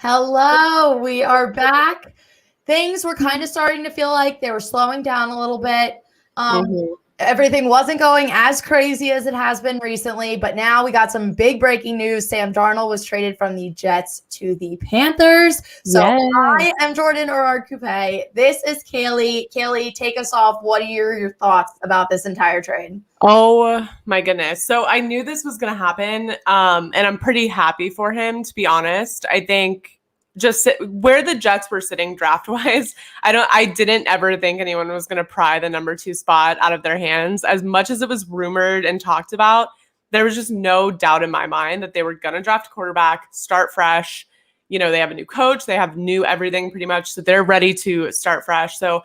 Hello, we are back. Things were kind of starting to feel like they were slowing down a little bit. Mhm. Everything wasn't going as crazy as it has been recently, but now we got some big breaking news. Sam Darnold was traded from the Jets to the Panthers. So I Yes. am Jordyn or Coupe. This is Kaylee. Kaylee, take us off. What are your thoughts about this entire trade? Oh my goodness. So I knew this was going to happen. And I'm pretty happy for him, to be honest. I think where the Jets were sitting draft wise, I didn't ever think anyone was going to pry the number 2 spot out of their hands. As much as it was rumored and talked about, there was just no doubt in my mind that they were going to draft a quarterback, start fresh. They have a new coach, they have new everything pretty much. So they're ready to start fresh. So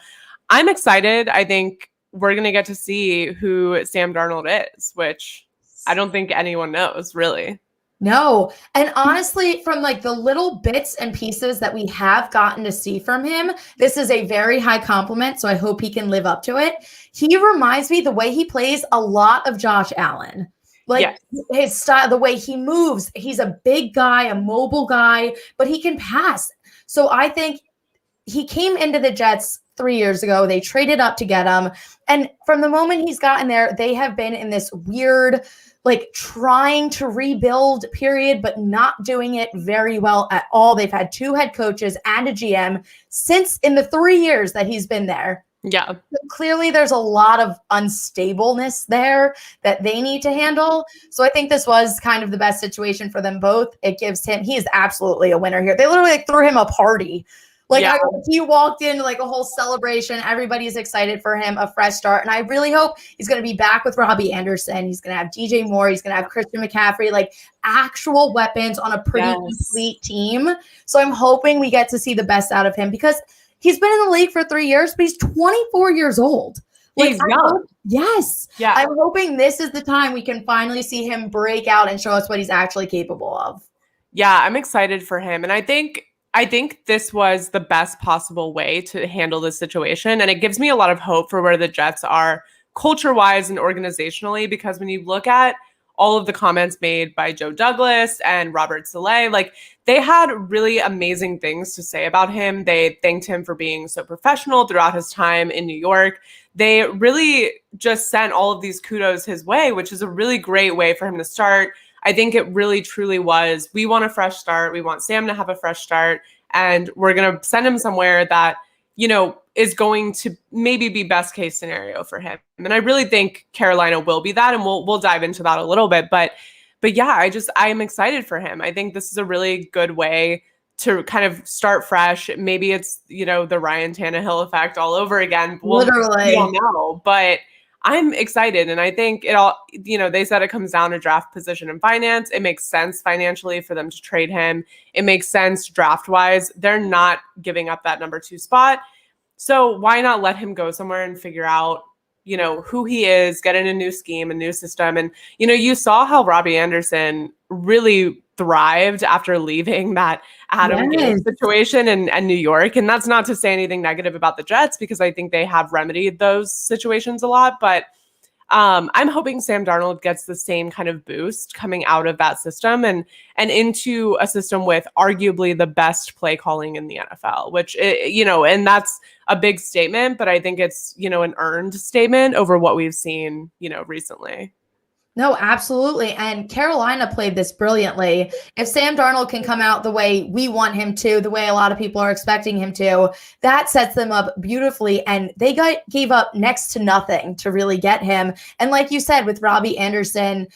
I'm excited. I think we're going to get to see who Sam Darnold is, which I don't think anyone knows, really. No. And honestly, from like the little bits and pieces that we have gotten to see from him, this is a very high compliment. So I hope he can live up to it. He reminds me the way he plays a lot of Josh Allen. Like Yes. his style, the way he moves. He's a big guy, a mobile guy, but he can pass. So I think he came into the Jets 3 years ago. They traded up to get him. And from the moment he's gotten there, they have been in this weird, like trying to rebuild period, but not doing it very well at all. They've had 2 head coaches and a GM since in the 3 years that he's been there. Yeah. So clearly there's a lot of unstableness there that they need to handle. So I think this was kind of the best situation for them both. It gives him, he is absolutely a winner here. They literally threw him a party. He walked in like a whole celebration. Everybody's excited for him, a fresh start. And I really hope he's going to be back with Robbie Anderson. He's going to have DJ Moore. He's going to have Christian McCaffrey, like actual weapons on a pretty complete team. So I'm hoping we get to see the best out of him because he's been in the league for 3 years, but he's 24 years old. He's young. Yes. Yeah. I'm hoping this is the time we can finally see him break out and show us what he's actually capable of. Yeah, I'm excited for him. And I think this was the best possible way to handle this situation. And it gives me a lot of hope for where the Jets are culture-wise and organizationally, because when you look at all of the comments made by Joe Douglas and Robert Saleh, like they had really amazing things to say about him. They thanked him for being so professional throughout his time in New York. They really just sent all of these kudos his way, which is a really great way for him to start. I think it really truly was, we want a fresh start. We want Sam to have a fresh start, and we're going to send him somewhere that, is going to maybe be best case scenario for him. And I really think Carolina will be that, and we'll dive into that a little bit. But yeah, I am excited for him. I think this is a really good way to kind of start fresh. Maybe it's, the Ryan Tannehill effect all over again. Literally. We don't know, but I'm excited. And I think it all, they said it comes down to draft position and finance. It makes sense financially for them to trade him. It makes sense draft wise. They're not giving up that number 2 spot. So why not let him go somewhere and figure out, who he is, get in a new scheme, a new system. And, you saw how Robbie Anderson really thrived after leaving that Adam Gase situation in New York. And that's not to say anything negative about the Jets, because I think they have remedied those situations a lot. But I'm hoping Sam Darnold gets the same kind of boost coming out of that system and into a system with arguably the best play calling in the NFL, which, and that's a big statement, but I think it's, an earned statement over what we've seen, recently. No, absolutely. And Carolina played this brilliantly. If Sam Darnold can come out the way we want him to, the way a lot of people are expecting him to, that sets them up beautifully. And they gave up next to nothing to really get him. And like you said, with Robbie Anderson,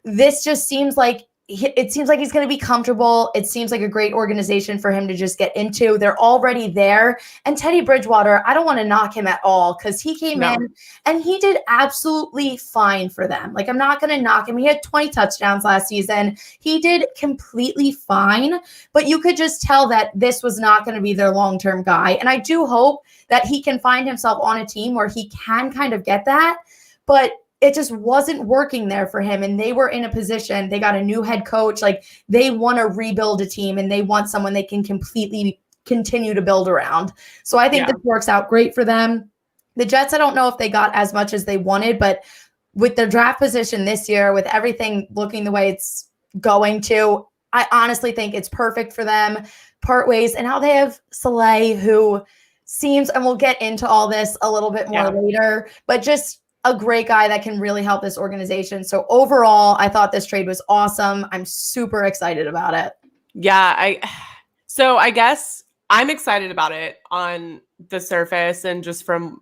this just seems like he's going to be comfortable. It seems like a great organization for him to just get into. They're already there. And Teddy Bridgewater, I don't want to knock him at all because he came in and he did absolutely fine for them. Like, I'm not going to knock him. He had 20 touchdowns last season. He did completely fine, but you could just tell that this was not going to be their long-term guy. And I do hope that he can find himself on a team where he can kind of get that. But it just wasn't working there for him. And they were in a position, they got a new head coach. Like, they want to rebuild a team and they want someone they can completely continue to build around. So I think this works out great for them. The Jets, I don't know if they got as much as they wanted, but with their draft position this year, with everything looking the way it's going to, I honestly think it's perfect for them, part ways. And now they have Soleil, who seems, and we'll get into all this a little bit more later, but just a great guy that can really help this organization. So overall, I thought this trade was awesome. I'm super excited about it. Yeah, so I guess I'm excited about it on the surface and just from,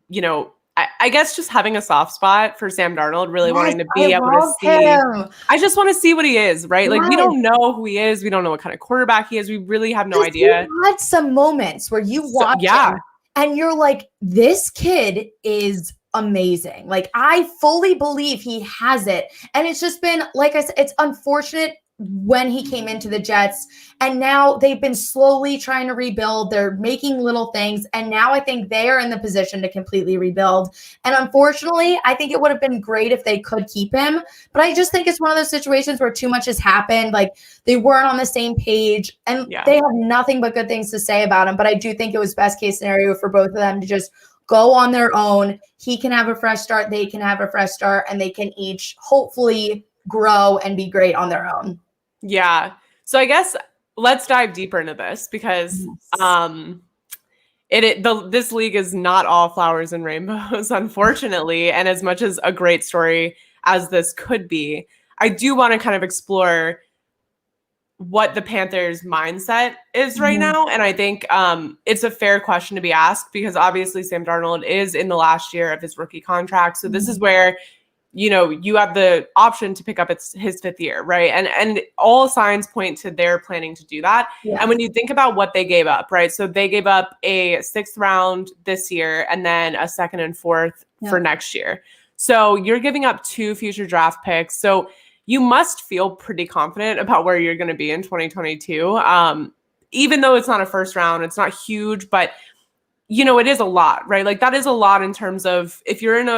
I guess just having a soft spot for Sam Darnold, really wanting to be able to see. Him. I just want to see what he is, right? Yes. Like, we don't know who he is. We don't know what kind of quarterback he is. We really have no idea. You had some moments where you watch him and you're like, this kid is amazing. Like, I fully believe he has it. And it's just been, like I said, it's unfortunate when he came into the Jets, and now they've been slowly trying to rebuild. They're making little things, and now I think they are in the position to completely rebuild. And unfortunately, I think it would have been great if they could keep him, but I just think it's one of those situations where too much has happened. Like, they weren't on the same page, and they have nothing but good things to say about him. But I do think it was best case scenario for both of them to just go on their own. He can have a fresh start, they can have a fresh start, and they can each hopefully grow and be great on their own. Yeah. So I guess let's dive deeper into this, because this league is not all flowers and rainbows, unfortunately. And as much as a great story as this could be, I do want to kind of explore what the Panthers' mindset is right now. And I think it's a fair question to be asked, because obviously Sam Darnold is in the last year of his rookie contract. So this is where you have the option to pick up his fifth year, right? And all signs point to they're planning to do that. Yeah. And when you think about what they gave up, right? So they gave up a 6th round this year and then a 2nd and 4th for next year. So you're giving up 2 future draft picks. So you must feel pretty confident about where you're going to be in 2022. Even though it's not a first round, it's not huge, but it is a lot, right? Like, that is a lot in terms of if you're in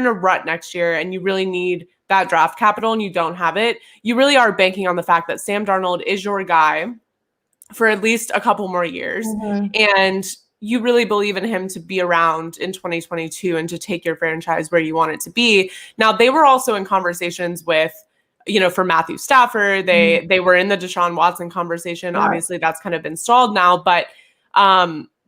a rut next year and you really need that draft capital and you don't have it, you really are banking on the fact that Sam Darnold is your guy for at least a couple more years. And you really believe in him to be around in 2022 and to take your franchise where you want it to be. Now, they were also in conversations with, for Matthew Stafford, they were in the Deshaun Watson conversation. Yeah. Obviously that's kind of been stalled now, but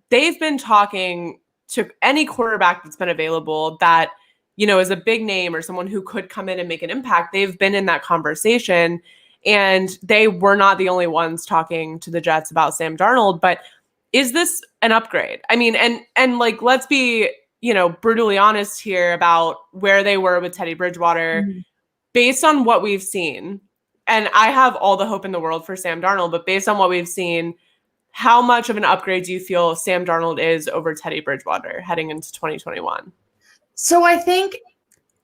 they've been talking to any quarterback that's been available that, is a big name or someone who could come in and make an impact. They've been in that conversation, and they were not the only ones talking to the Jets about Sam Darnold. But is this an upgrade? I mean, and like, let's be, brutally honest here about where they were with Teddy Bridgewater based on what we've seen. And I have all the hope in the world for Sam Darnold, but based on what we've seen, how much of an upgrade do you feel Sam Darnold is over Teddy Bridgewater heading into 2021? So I think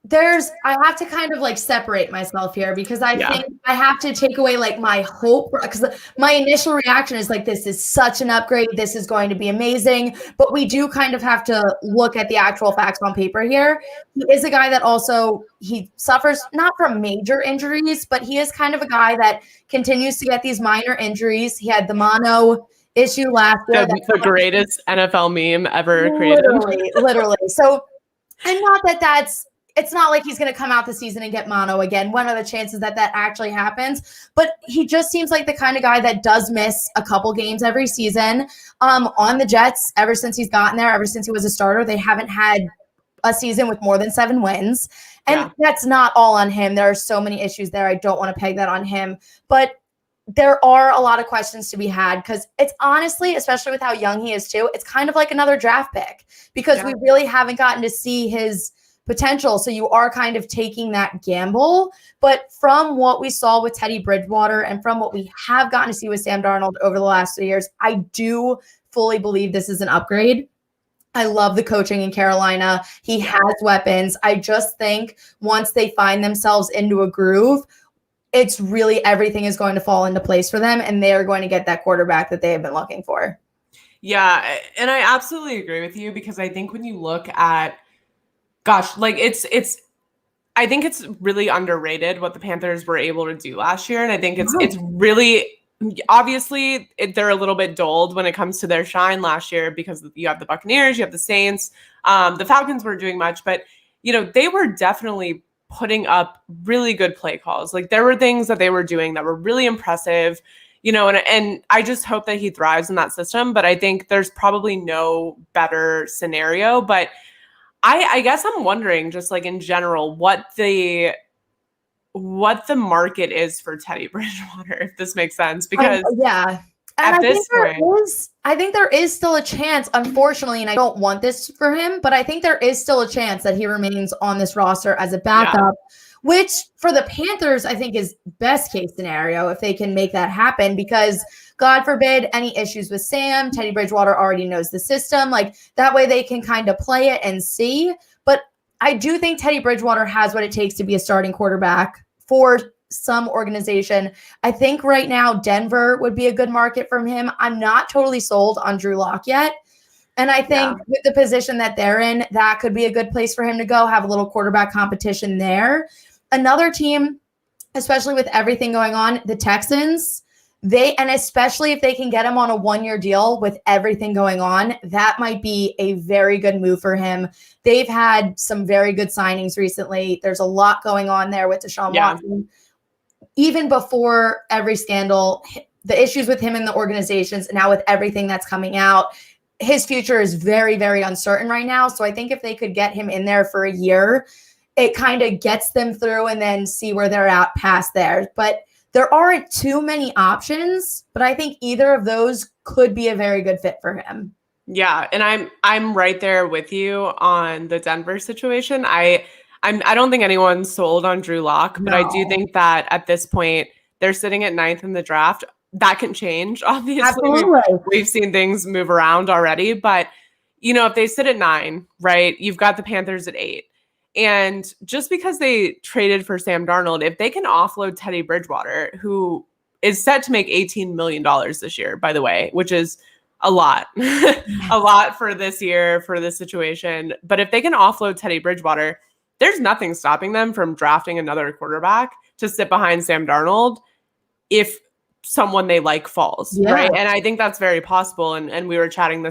I have to kind of like separate myself here, because I think I have to take away like my hope, because my initial reaction is like, this is such an upgrade. This is going to be amazing. But we do kind of have to look at the actual facts on paper here. He is a guy that also, he suffers not from major injuries, but he is kind of a guy that continues to get these minor injuries. He had the mono issue last year. The greatest NFL meme ever created. Literally. So, and not that it's not like he's going to come out this season and get mono again. What are the chances that actually happens? But he just seems like the kind of guy that does miss a couple games every season. On the Jets, ever since he's gotten there, ever since he was a starter, they haven't had a season with more than 7 wins. And that's not all on him. There are so many issues there. I don't want to peg that on him. But there are a lot of questions to be had, because it's honestly, especially with how young he is too, it's kind of like another draft pick, because we really haven't gotten to see his potential. So you are kind of taking that gamble. But from what we saw with Teddy Bridgewater and from what we have gotten to see with Sam Darnold over the last 3 years, I do fully believe this is an upgrade. I love the coaching in Carolina. He has weapons. I just think once they find themselves into a groove, it's really, everything is going to fall into place for them, and they are going to get that quarterback that they have been looking for. Yeah, and I absolutely agree with you, because I think when you look at, I think it's really underrated what the Panthers were able to do last year, and I think it's really, obviously they're a little bit dulled when it comes to their shine last year, because you have the Buccaneers, you have the Saints, the Falcons weren't doing much, but they were definitely putting up really good play calls. Like there were things that they were doing that were really impressive, and I just hope that he thrives in that system. But I think there's probably no better scenario. But I guess I'm wondering, just like in general, what the market is for Teddy Bridgewater, if this makes sense, because yeah. And at this point, I think there is still a chance, unfortunately, and I don't want this for him, but I think there is still a chance that he remains on this roster as a backup, which for the Panthers, I think is best case scenario if they can make that happen, because God forbid any issues with Sam, Teddy Bridgewater already knows the system. Like that way they can kind of play it and see. But I do think Teddy Bridgewater has what it takes to be a starting quarterback for some organization. I think right now Denver would be a good market from him. I'm not totally sold on Drew Lock yet. And I think with the position that they're in, that could be a good place for him to go, have a little quarterback competition there. Another team, especially with everything going on, the Texans, and especially if they can get him on a 1-year deal with everything going on, that might be a very good move for him. They've had some very good signings recently. There's a lot going on there with Deshaun Watson. Even before every scandal, the issues with him in the organizations, and now with everything that's coming out, his future is very, very uncertain right now. So I think if they could get him in there for a year, it kind of gets them through and then see where they're at past there. But there aren't too many options, but I think either of those could be a very good fit for him. Yeah, and I'm right there with you on the Denver situation. I don't think anyone's sold on Drew Lock, but I do think that at this point they're sitting at 9th in the draft. That can change, obviously. Absolutely. We've seen things move around already, but if they sit at 9, right, you've got the Panthers at 8. And just because they traded for Sam Darnold, if they can offload Teddy Bridgewater, who is set to make $18 million this year, by the way, which is a lot, a lot for this year, for this situation. But if they can offload Teddy Bridgewater, there's nothing stopping them from drafting another quarterback to sit behind Sam Darnold if someone they like falls, right? And I think that's very possible. And we were chatting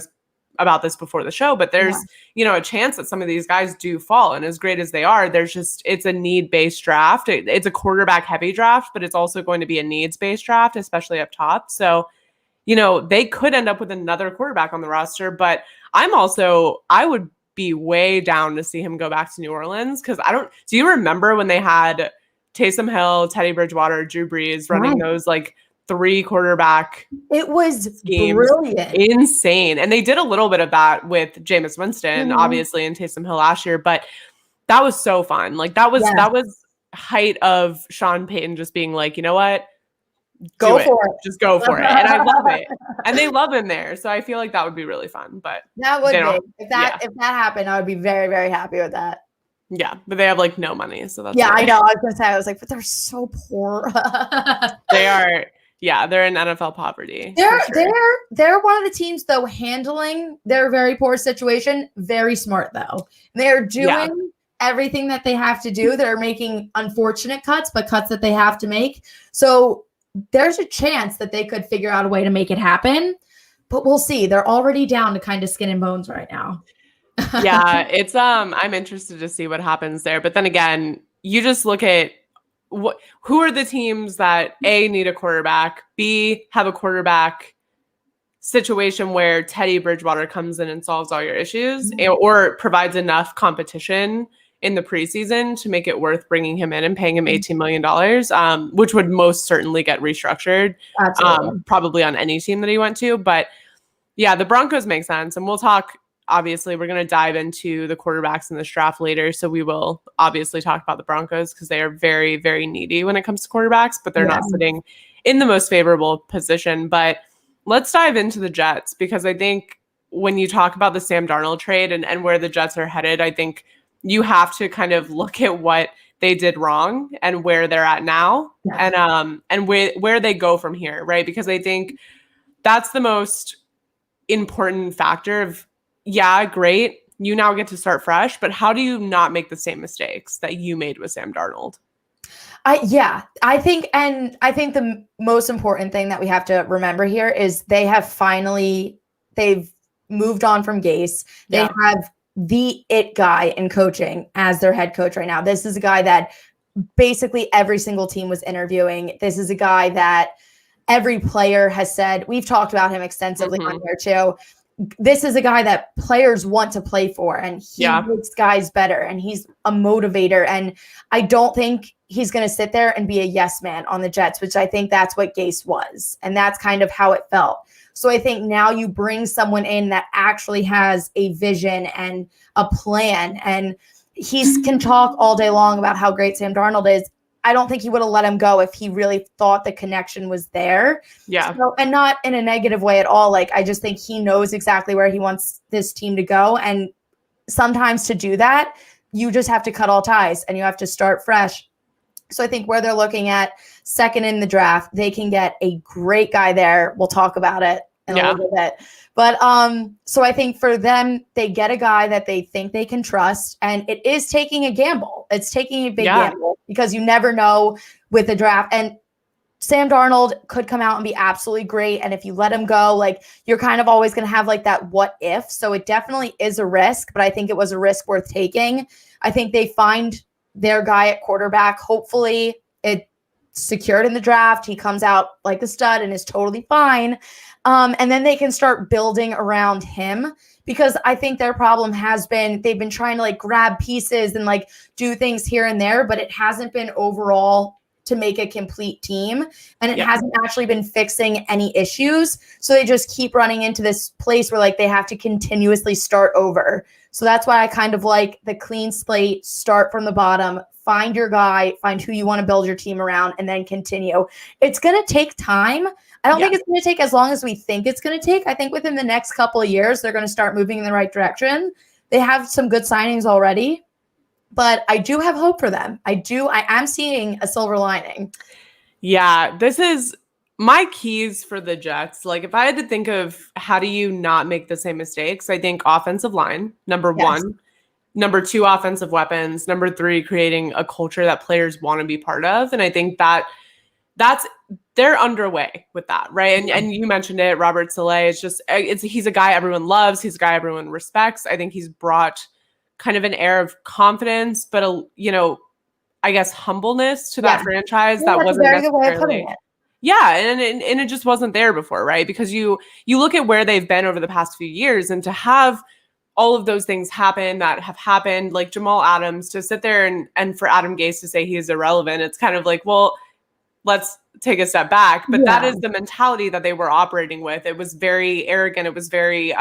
about this before the show, but there's, a chance that some of these guys do fall. And as great as they are, it's a need-based draft. It's a quarterback-heavy draft, but it's also going to be a needs-based draft, especially up top. So, they could end up with another quarterback on the roster, but I would be way down to see him go back to New Orleans. Cause do you remember when they had Taysom Hill, Teddy Bridgewater, Drew Brees running those like 3 quarterback? It was schemes? Brilliant. Insane. And they did a little bit of that with Jameis Winston, obviously, and Taysom Hill last year, but that was so fun. Like that was height of Sean Payton just being like, you know what? Go for it. Just go for it. And I love it. And they love him there. So I feel like that would be really fun. But that would be. If that happened, I would be very, very happy with that. Yeah, but they have like no money. So that's I know. I was gonna say, I was like, but they're so poor. They are, they're in NFL poverty. They're one of the teams though handling their very poor situation very smart though. They're doing everything that they have to do. They're making unfortunate cuts, but cuts that they have to make. So there's a chance that they could figure out a way to make it happen, but we'll see. They're already down to kind of skin and bones right now. It's I'm interested to see what happens there. But then again, you just look at who are the teams that A, need a quarterback, B, have a quarterback situation where Teddy Bridgewater comes in and solves all your issues, or provides enough competition in the preseason to make it worth bringing him in and paying him $18 million, which would most certainly get restructured, probably on any team that he went to. But the Broncos make sense. And we'll talk, obviously, we're going to dive into the quarterbacks in this draft later. So we will obviously talk about the Broncos because they are very, very needy when it comes to quarterbacks, but they're not sitting in the most favorable position. But let's dive into the Jets, because I think when you talk about the Sam Darnold trade and where the Jets are headed, I think you have to kind of look at what they did wrong and where they're at now, and where they go from here, right? Because I think that's the most important factor of, great, you now get to start fresh, but how do you not make the same mistakes that you made with Sam Darnold? I think the most important thing that we have to remember here is they've moved on from Gase. They have the it guy in coaching as their head coach right now. This is a guy that basically every single team was interviewing. This is a guy that every player has said, we've talked about him extensively on here too. This is a guy that players want to play for, and he makes guys better, and he's a motivator. And I don't think he's going to sit there and be a yes man on the Jets, which I think that's what Gase was. And that's kind of how it felt. So I think now you bring someone in that actually has a vision and a plan, and he can talk all day long about how great Sam Darnold is. I don't think he would have let him go if he really thought the connection was there. Yeah. So, and not in a negative way at all. Like, I just think he knows exactly where he wants this team to go. And sometimes to do that, you just have to cut all ties and you have to start fresh. So I think where they're looking at second in the draft, they can get a great guy there. We'll talk about it in a little bit. But so I think for them, they get a guy that they think they can trust, and it is taking a gamble. It's taking a big gamble because you never know with the draft. And Sam Darnold could come out and be absolutely great. And if you let him go, like, you're kind of always going to have like that what if. So it definitely is a risk, but I think it was a risk worth taking. I think they find their guy at quarterback. Hopefully it's secured in the draft. He comes out like a stud and is totally fine. And then they can start building around him, because I think their problem has been they've been trying to like grab pieces and like do things here and there, but it hasn't been overall to make a complete team. And it hasn't actually been fixing any issues. So they just keep running into this place where like they have to continuously start over. So that's why I kind of like the clean slate, start from the bottom, find your guy, find who you want to build your team around, and then continue. It's going to take time. I don't think it's going to take as long as we think it's going to take. I think within the next couple of years, they're going to start moving in the right direction. They have some good signings already, but I do have hope for them. I am seeing a silver lining. Yeah, this is my keys for the Jets. Like, if I had to think of how do you not make the same mistakes, I think offensive line, number one. Number two, offensive weapons. Number three, creating a culture that players want to be part of. And I think they're underway with that, right? And you mentioned it, Robert Saleh is just, he's a guy everyone loves. He's a guy everyone respects. I think he's brought kind of an air of confidence, but I guess humbleness to that franchise that wasn't necessarily. Yeah, and it just wasn't there before, right? Because you look at where they've been over the past few years, and to have all of those things happen that have happened, like Jamal Adams, to sit there and for Adam Gase to say he is irrelevant, it's kind of like, well, let's take a step back. But that is the mentality that they were operating with. It was very arrogant. It was very,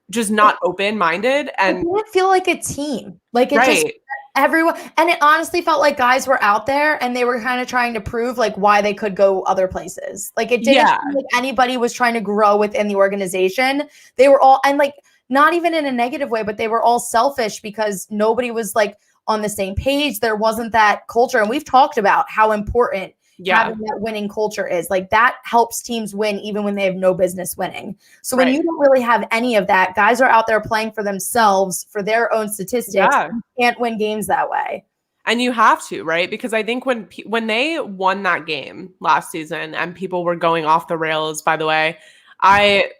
just not open-minded. And it didn't feel like a team. Like it just everyone. And it honestly felt like guys were out there and they were kind of trying to prove like why they could go other places. Like it didn't feel like anybody was trying to grow within the organization. They were all, and like, not even in a negative way, but they were all selfish because nobody was like on the same page. There wasn't that culture. And we've talked about how important having that winning culture is. Like that helps teams win even when they have no business winning. So when you don't really have any of that, guys are out there playing for themselves, for their own statistics. You can't win games that way. And you have to, right? Because I think when they won that game last season and people were going off the rails, by the way, I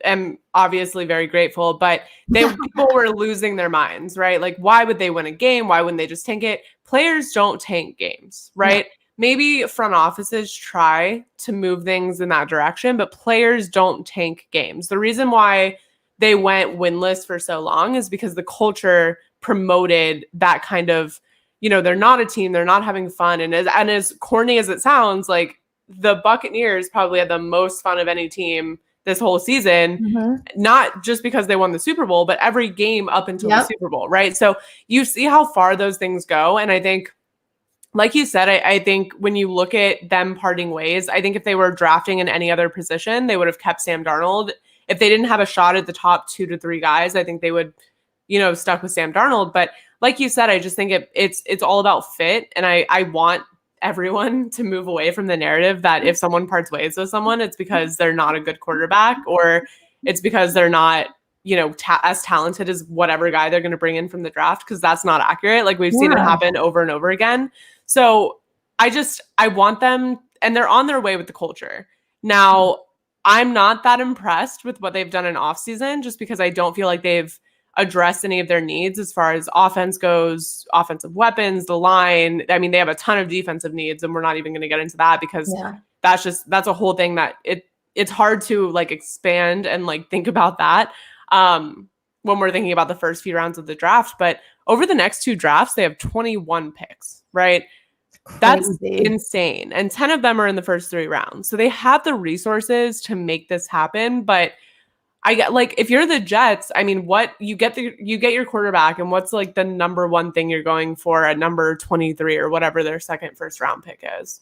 am obviously very grateful, but people were losing their minds, right? Like, why would they win a game? Why wouldn't they just tank it? Players don't tank games, right? Maybe front offices try to move things in that direction, but players don't tank games. The reason why they went winless for so long is because the culture promoted that kind of, they're not a team, they're not having fun. And as corny as it sounds, like the Buccaneers probably had the most fun of any team this whole season, not just because they won the Super Bowl, but every game up until the Super Bowl, right? So you see how far those things go. And I think, like you said, I think when you look at them parting ways, I think if they were drafting in any other position, they would have kept Sam Darnold. If they didn't have a shot at the top 2 to 3 guys, I think they would, stuck with Sam Darnold. But like you said, I just think it's all about fit. And I want everyone to move away from the narrative that if someone parts ways with someone, it's because they're not a good quarterback, or it's because they're not, as talented as whatever guy they're going to bring in from the draft, because that's not accurate. Like we've seen it happen over and over again. So I want them, and they're on their way with the culture. Now, I'm not that impressed with what they've done in offseason just because I don't feel like they've addressed any of their needs as far as offense goes, offensive weapons, the line. I mean, they have a ton of defensive needs, and we're not even going to get into that because that's a whole thing that it's hard to like expand and like think about that when we're thinking about the first few rounds of the draft. But over the next 2 drafts, they have 21 picks, right? That's insane. And 10 of them are in the first 3 rounds. So they have the resources to make this happen. But I get like, if you're the Jets, I mean, what you get your quarterback, and what's like the number one thing you're going for at number 23 or whatever their second first round pick is?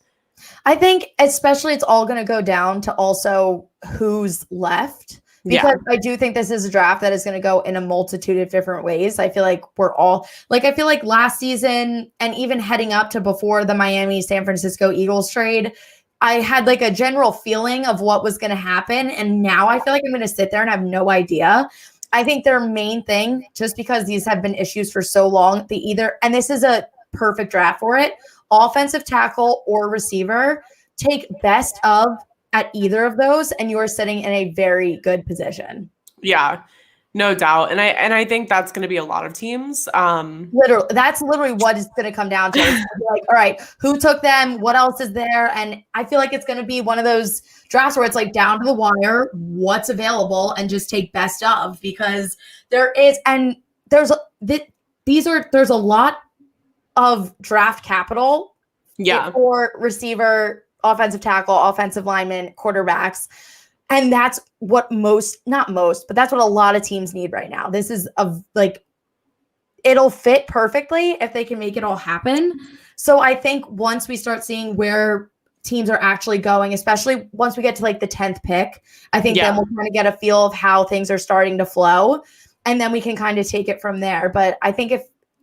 I think especially it's all going to go down to also who's left. Because I do think this is a draft that is going to go in a multitude of different ways. I feel like I feel like last season and even heading up to before the Miami San Francisco Eagles trade, I had like a general feeling of what was going to happen. And now I feel like I'm going to sit there and have no idea. I think their main thing, just because these have been issues for so long, and this is a perfect draft for it, offensive tackle or receiver, take best of at either of those, and you are sitting in a very good position. Yeah, no doubt. And I think that's going to be a lot of teams. Literally, that's literally what it's going to come down to. It's like, all right, who took them? What else is there? And I feel like it's going to be one of those drafts where it's like down to the wire, what's available, and just take best of, because there's a lot of draft capital for receiver, offensive tackle, offensive lineman, quarterbacks. And that's what but that's what a lot of teams need right now. This is it'll fit perfectly if they can make it all happen. So I think once we start seeing where teams are actually going, especially once we get to like the 10th pick, I think then we'll kind of get a feel of how things are starting to flow. And then we can kind of take it from there. But I think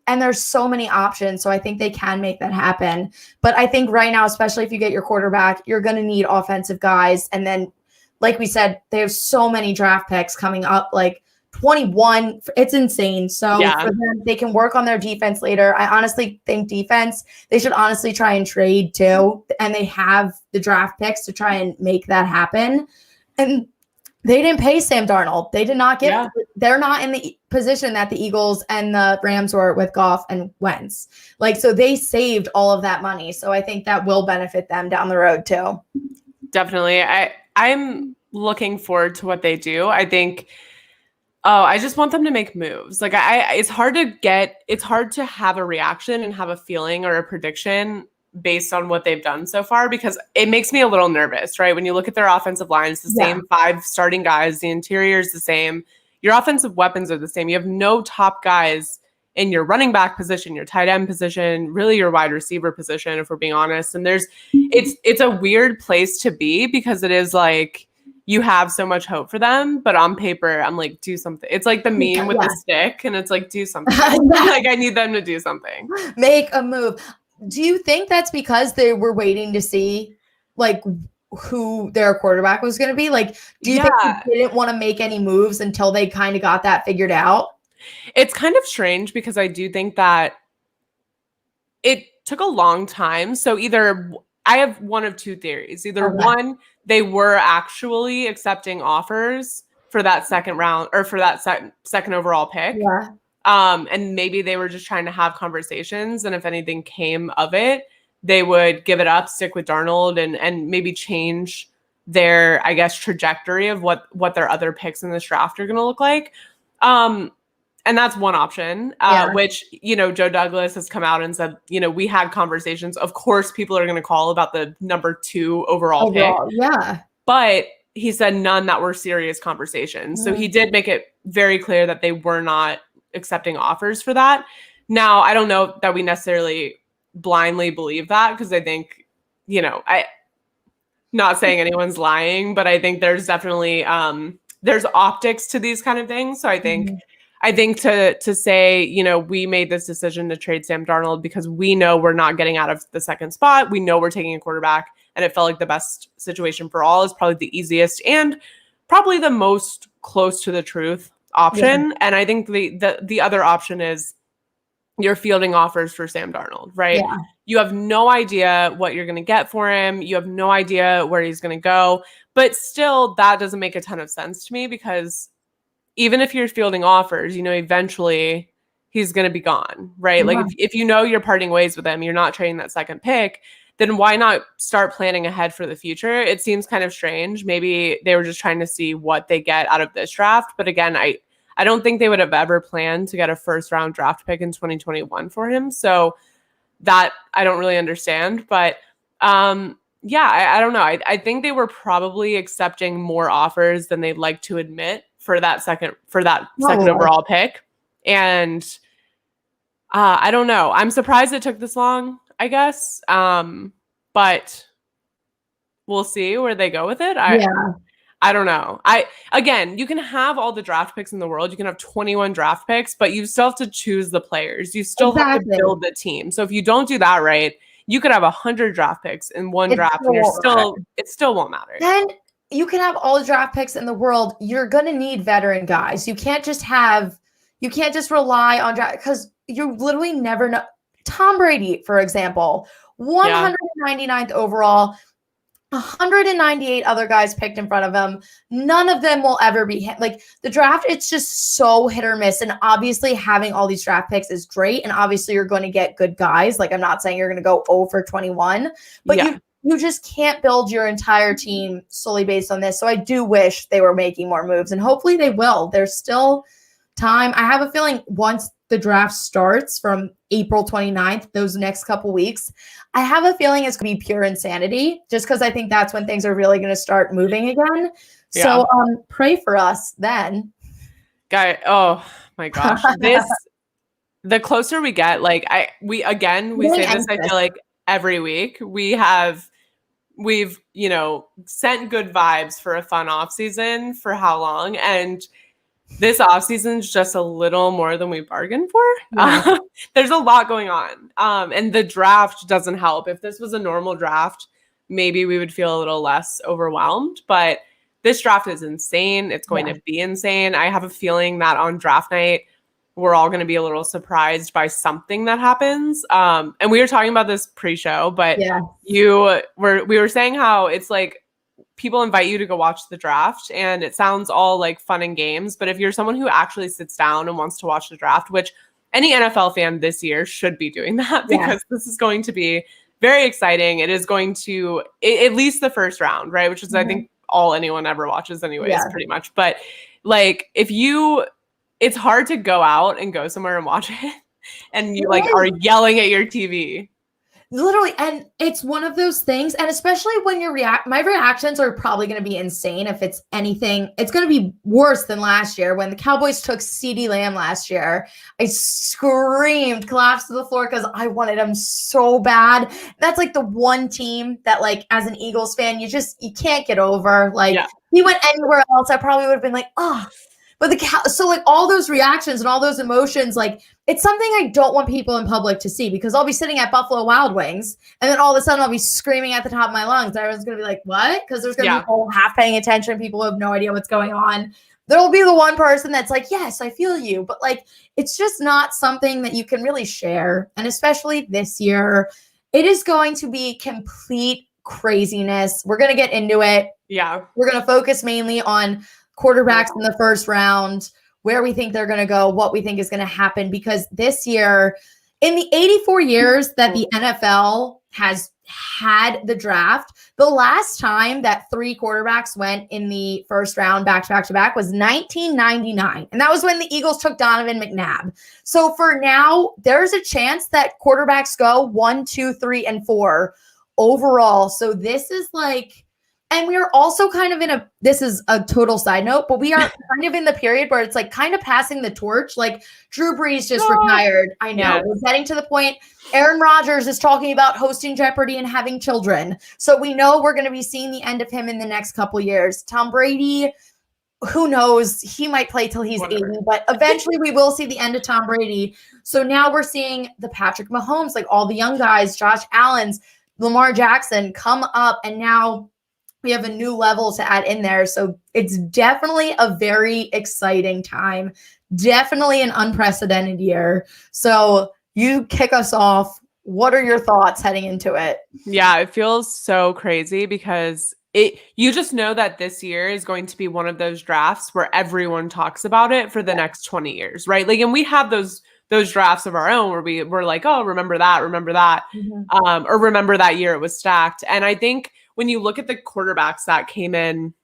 and there's so many options, so I think they can make that happen. But I think right now, especially if you get your quarterback, you're going to need offensive guys. And then, like we said, they have so many draft picks coming up, like 21. It's insane. So for them, they can work on their defense later. I honestly think defense, they should honestly try and trade too. And they have the draft picks to try and make that happen. And they didn't pay Sam Darnold. They did not get. They're not in the position that the Eagles and the Rams were with Goff and Wentz. So they saved all of that money. So I think that will benefit them down the road too. Definitely. I'm looking forward to what they do. I think. I just want them to make moves. It's hard to have a reaction and have a feeling or a prediction based on what they've done so far, because it makes me a little nervous, right? When you look at their offensive lines, the same 5 starting guys, the interior is the same. Your offensive weapons are the same. You have no top guys in your running back position, your tight end position, really your wide receiver position, if we're being honest. And it's a weird place to be, because it is like, you have so much hope for them, but on paper, I'm like, do something. It's like the meme with the stick, and it's like, do something. Like, I need them to do something. Make a move. Do you think that's because they were waiting to see like who their quarterback was going to be? Like, do you think they didn't want to make any moves until they kind of got that figured out? It's kind of strange, because I do think that it took a long time. So either I have one of 2 theories. Either one, they were actually accepting offers for that second round or for that second overall pick. Yeah. And maybe they were just trying to have conversations, and if anything came of it, they would give it up, stick with Darnold, and maybe change their, I guess, trajectory of what their other picks in this draft are going to look like. And that's one option, which, Joe Douglas has come out and said, we had conversations. Of course, people are going to call about the number 2 overall pick. Yeah. But he said none that were serious conversations. So he did make it very clear that they were not accepting offers for that. Now, I don't know that we necessarily blindly believe that, because I think, not saying anyone's lying, but I think there's definitely there's optics to these kind of things. So I think to say, we made this decision to trade Sam Darnold because we know we're not getting out of the second spot. We know we're taking a quarterback, and it felt like the best situation for all is probably the easiest and probably the most close to the truth option. And I think the other option is you're fielding offers for Sam Darnold, right? Yeah. You have no idea what you're going to get for him. You have no idea where he's going to go. But still, that doesn't make a ton of sense to me, because even if you're fielding offers, eventually he's going to be gone, right? Yeah. Like if you're parting ways with him, you're not trading that second pick, then why not start planning ahead for the future? It seems kind of strange. Maybe they were just trying to see what they get out of this draft. But again, I don't think they would have ever planned to get a first round draft pick in 2021 for him. So that I don't really understand. But I don't know. I think they were probably accepting more offers than they'd like to admit for that second overall pick. And I don't know. I'm surprised it took this long, I guess. But we'll see where they go with it. I don't know. Again, you can have all the draft picks in the world. You can have 21 draft picks, but you still have to choose the players. You still have to build the team. So if you don't do that right, you could have 100 draft picks in one draft, and it still won't matter. And you can have all the draft picks in the world. You're going to need veteran guys. You can't just rely on draft, because you literally never know. Tom Brady, for example, 199th overall, 198 other guys picked in front of him. None of them will ever be hit. Like, the draft, it's just so hit or miss. And obviously having all these draft picks is great. And obviously you're going to get good guys. Like, I'm not saying you're going to go 0 for 21, but you just can't build your entire team solely based on this. So I do wish they were making more moves, and hopefully they will. There's still time. I have a feeling once the draft starts from April 29th, those next couple weeks, I have a feeling it's going to be pure insanity, just because I think that's when things are really going to start moving again. Yeah. So pray for us then. Oh my gosh. The closer we get, we say this, I feel like every week we've sent good vibes for a fun off season for how long, and this offseason is just a little more than we bargained for. Yeah. There's a lot going on. And the draft doesn't help. If this was a normal draft, maybe we would feel a little less overwhelmed. But this draft is insane. It's going to be insane. I have a feeling that on draft night, we're all going to be a little surprised by something that happens. And we were talking about this pre-show, but we were saying how it's like, people invite you to go watch the draft, and it sounds all like fun and games. But if you're someone who actually sits down and wants to watch the draft, which any NFL fan this year should be doing that, because this is going to be very exciting. It is going to, at least the first round, right? Which is, I think, all anyone ever watches anyways, pretty much. But it's hard to go out and go somewhere and watch it, and you are yelling at your TV. Literally, and it's one of those things, and especially when my reactions are probably going to be insane. If it's anything, it's going to be worse than last year when the Cowboys took CeeDee Lamb last year. I screamed, collapsed to the floor, because I wanted him so bad. That's like the one team that, as an Eagles fan, you can't get over. He went anywhere else, I probably would have been like, oh. But all those reactions and all those emotions, it's something I don't want people in public to see, because I'll be sitting at Buffalo Wild Wings, and then all of a sudden I'll be screaming at the top of my lungs. And everyone's going to be like, what? Because there's going to be people half paying attention, people who have no idea what's going on. There'll be the one person that's like, yes, I feel you. But it's just not something that you can really share. And especially this year, it is going to be complete craziness. We're going to get into it. Yeah. We're going to focus mainly on quarterbacks in the first round, where we think they're going to go, what we think is going to happen, because this year, in the 84 years that the NFL has had the draft, the last time that 3 quarterbacks went in the first round back-to-back was 1999. And that was when the Eagles took Donovan McNabb. So for now, there's a chance that quarterbacks go 1, 2, 3, and 4 overall. So this is and we are also kind of this is a total side note, but we are kind of in the period where it's kind of passing the torch. Drew Brees just retired. I know. Yes. We're getting to the point. Aaron Rodgers is talking about hosting Jeopardy and having children. So we know we're going to be seeing the end of him in the next couple years. Tom Brady, who knows? He might play till he's 80, but eventually we will see the end of Tom Brady. So now we're seeing the Patrick Mahomes, all the young guys, Josh Allen's, Lamar Jackson come up, and now we have a new level to add in there. So it's definitely a very exciting time. Definitely an unprecedented year. So You kick us off. What are your thoughts heading into it? Yeah, it feels so crazy because you just know that this year is going to be one of those drafts where everyone talks about it for the next 20 years, right? Like, and we have those drafts of our own where we're like, oh, remember that, or remember that year it was stacked. And I think when you look at the quarterbacks that came in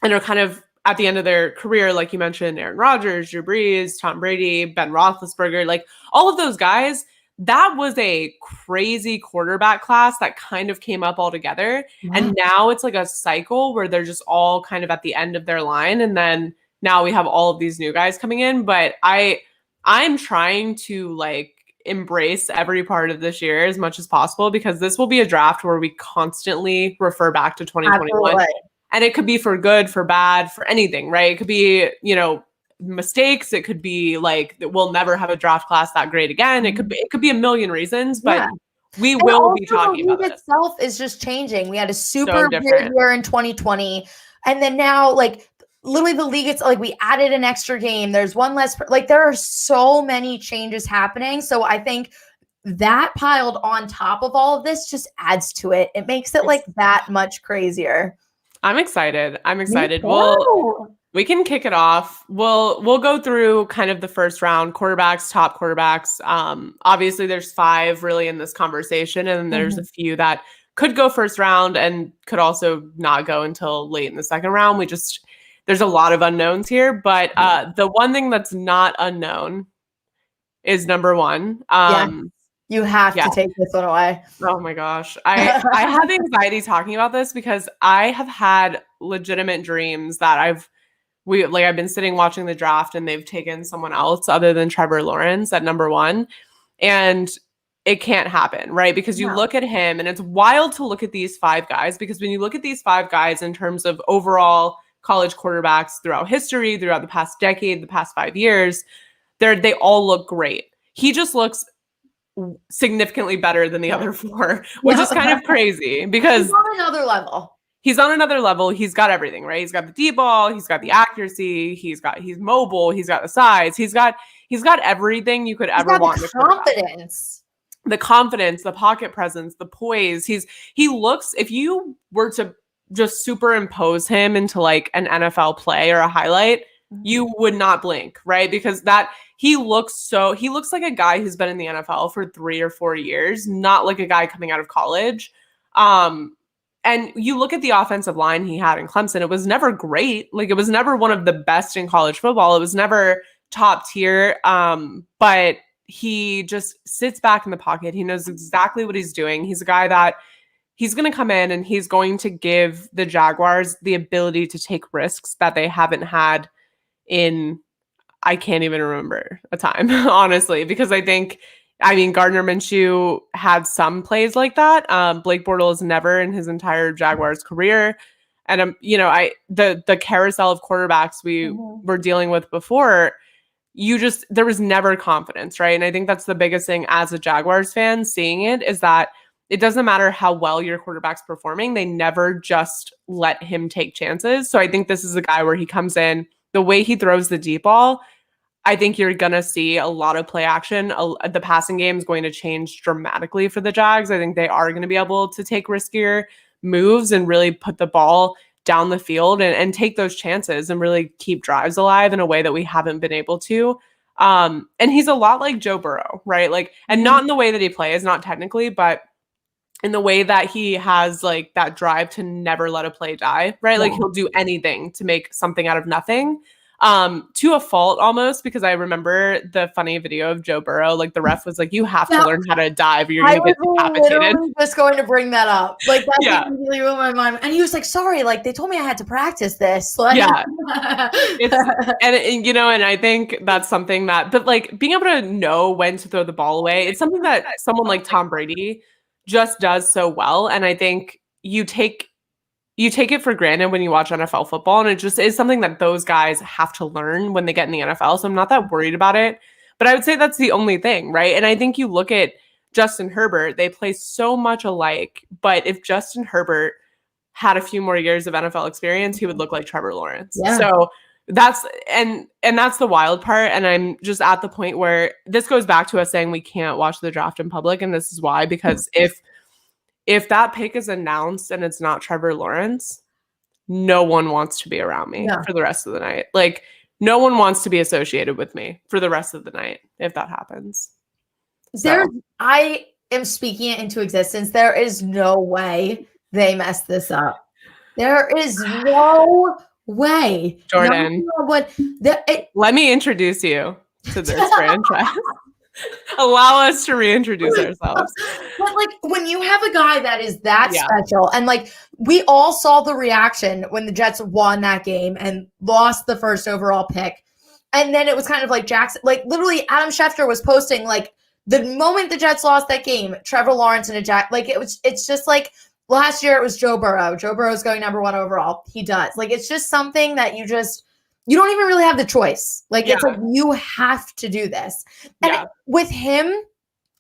and are kind of at the end of their career, like you mentioned, Aaron Rodgers, Drew Brees, Tom Brady, Ben Roethlisberger, like all of those guys, that was a crazy quarterback class that kind of came up all together. And now it's like a cycle where they're just all kind of at the end of their line. And then now we have all of these new guys coming in. But I'm trying to like embrace every part of this year as much as possible, because this will be a draft where we constantly refer back to 2021. Absolutely. And it could be for good, for bad, for anything, right? It could be, mistakes. It could be like we'll never have a draft class that great again. It could be a million reasons, but we will be talking about it. The league itself is just changing. We had a super weird year in 2020, and then now, like, literally the league, it's like we added an extra game. There's one less. Like, there are so many changes happening. So I think that piled on top of all of this just adds to it. It makes it like that much crazier. I'm excited. Well, we can kick it off. We'll go through kind of the first round quarterbacks, top quarterbacks. Obviously there's 5 really in this conversation, and there's a few that could go first round and could also not go until late in the second round. There's a lot of unknowns here, but the one thing that's not unknown is number 1. You have to take this one away. Oh my gosh. I have anxiety talking about this because I have had legitimate dreams that I've been sitting watching the draft and they've taken someone else other than Trevor Lawrence at number 1. And it can't happen, right? Because you look at him, and it's wild to look at these 5 guys, because when you look at these 5 guys in terms of overall college quarterbacks throughout history, throughout the past decade, the past 5 years, they all look great. He just looks significantly better than the other 4, which is kind of crazy because he's on another level. He's got everything, right? He's got the deep ball, he's got the accuracy, he's mobile, he's got the size, he's got everything you could ever want. The confidence, the pocket presence, the poise. He looks, if you were to just superimpose him into like an NFL play or a highlight, you would not blink, right? Because he looks like a guy who's been in the NFL for 3 or 4 years, not like a guy coming out of college. And you look at the offensive line he had in Clemson, it was never great. Like, it was never one of the best in college football. It was never top tier. But he just sits back in the pocket. He knows exactly what he's doing. He's a guy that he's going to come in and he's going to give the Jaguars the ability to take risks that they haven't had in, I can't even remember a time, honestly, because Gardner Minshew had some plays like that. Blake Bortles never in his entire Jaguars career. And, the carousel of quarterbacks we were dealing with before, there was never confidence, right? And I think that's the biggest thing as a Jaguars fan, seeing it, is that it doesn't matter how well your quarterback's performing. They never just let him take chances. So I think this is a guy where he comes in, the way he throws the deep ball, I think you're going to see a lot of play action. The passing game is going to change dramatically for the Jags. I think they are going to be able to take riskier moves and really put the ball down the field and take those chances and really keep drives alive in a way that we haven't been able to. And he's a lot like Joe Burrow, right? Like, and not in the way that he plays, not technically, but in the way that he has like that drive to never let a play die, right? Like, he'll do anything to make something out of nothing. To a fault almost, because I remember the funny video of Joe Burrow, like the ref was like, you have to learn how to dive or you're going to get decapitated. I was just going to bring that up. Like, that completely ruined my mind. And he was like, sorry, like they told me I had to practice this. Like, and I think that's something that, but like being able to know when to throw the ball away, it's something that someone like Tom Brady just does so well. And I think you take it for granted when you watch NFL football, and it just is something that those guys have to learn when they get in the NFL. So I'm not that worried about it, but I would say that's the only thing, right? And I think you look at Justin Herbert, they play so much alike, but if Justin Herbert had a few more years of NFL experience, he would look like Trevor Lawrence. Yeah. So That's that's the wild part. And I'm just at the point where this goes back to us saying we can't watch the draft in public. And this is why, because if that pick is announced and it's not Trevor Lawrence, no one wants to be around me for the rest of the night. Like, no one wants to be associated with me for the rest of the night if that happens. I am speaking it into existence. There is no way they mess this up. There is no way. Jordyn, let me introduce you to this franchise. Allow us to reintroduce ourselves. But like, when you have a guy that is that special, and like, we all saw the reaction when the Jets won that game and lost the first overall pick. And then it was kind of like Jackson, like literally Adam Schefter was posting like the moment the Jets lost that game, Trevor Lawrence and it's just like last year it was Joe Burrow. Joe Burrow's going number 1 overall. He does. Like, it's just something that you don't even really have the choice. Like, it's like, you have to do this. And with him,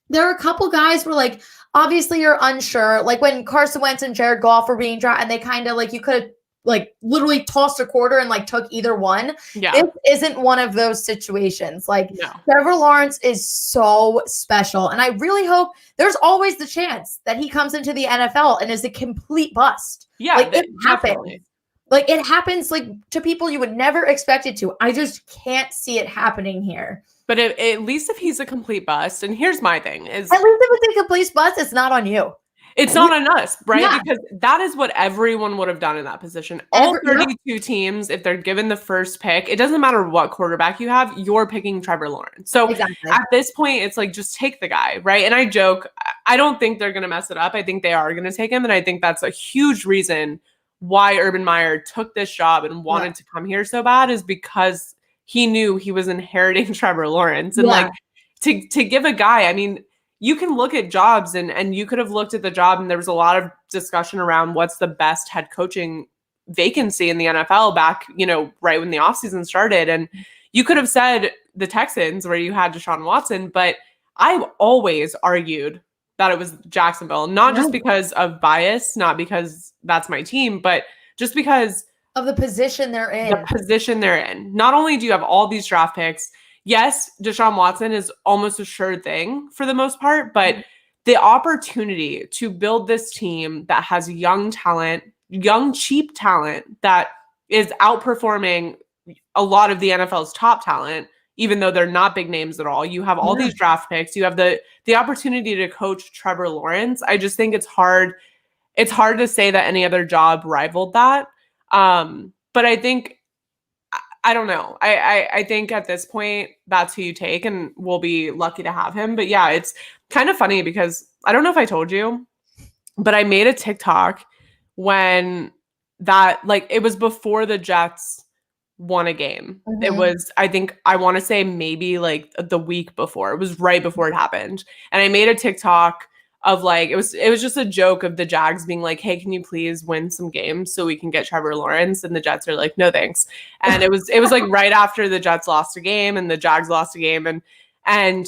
there are a couple guys where, like, obviously you're unsure. Like, when Carson Wentz and Jared Goff were being drafted, and they kind of, like, you could have, like, literally tossed a quarter and, like, took either one. Yeah. This isn't one of those situations. Like, Trevor Lawrence is so special. And I really hope there's always the chance that he comes into the NFL and is a complete bust. Yeah, like, it happens. Definitely. Like, it happens, like, to people you would never expect it to. I just can't see it happening here. But at least if he's a complete bust, and here's my thing is, at least if it's a complete bust, it's not on you. It's not on us, right? Yeah. Because that is what everyone would have done in that position. All 32 teams, if they're given the first pick, it doesn't matter what quarterback you have, you're picking Trevor Lawrence. So at this point, it's like, just take the guy, right? And I joke, I don't think they're going to mess it up. I think they are going to take him. And I think that's a huge reason why Urban Meyer took this job and wanted to come here so bad, is because he knew he was inheriting Trevor Lawrence. And like, to give a guy, I mean, you can look at jobs and you could have looked at the job, and there was a lot of discussion around what's the best head coaching vacancy in the NFL back, right when the offseason started. And you could have said the Texans, where you had Deshaun Watson, but I've always argued that it was Jacksonville, not just because of bias, not because that's my team, but just because of the position they're in. Not only do you have all these draft picks, yes, Deshaun Watson is almost a sure thing for the most part, but the opportunity to build this team that has young talent, young, cheap talent that is outperforming a lot of the NFL's top talent, even though they're not big names at all. You have all these draft picks. You have the opportunity to coach Trevor Lawrence. I just think it's hard. It's hard to say that any other job rivaled that. But I think, I don't know. I think at this point, that's who you take, and we'll be lucky to have him. But yeah, it's kind of funny because I don't know if I told you, but I made a TikTok when it was before the Jets won a game. It was, I want to say maybe like the week before. It was right before it happened. And I made a TikTok of like, it was just a joke of the Jags being like, hey, can you please win some games so we can get Trevor Lawrence? And the Jets are like, no, thanks. And it was like right after the Jets lost a game and the Jags lost a game. And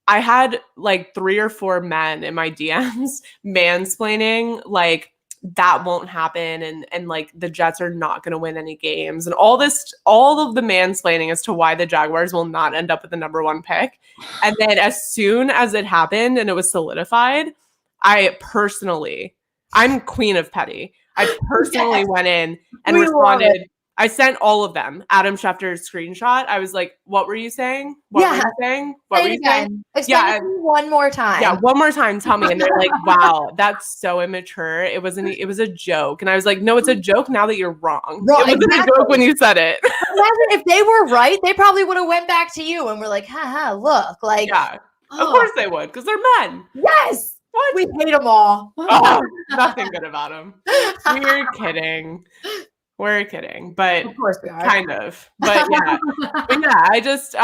I had like 3 or 4 men in my DMs mansplaining like, that won't happen, and like the Jets are not going to win any games, and all of the mansplaining as to why the Jaguars will not end up with the number 1 pick. And then as soon as it happened and it was solidified, I'm queen of petty. I personally went in and responded. I sent all of them Adam Schefter's screenshot. I was like, what were you saying? What were you saying? Explain it one more time. Yeah, one more time. Tell me. And they're like, wow, that's so immature. It was a joke. And I was like, no, it's a joke now that you're wrong. It wasn't a joke when you said it. Imagine if they were right, they probably would have went back to you and were like, haha, look. Like, yeah, of course they would, because they're men. Yes. What? We hate them all. Oh, nothing good about them. We're kidding. We're kidding, but of course we are. Kind of. But yeah. I just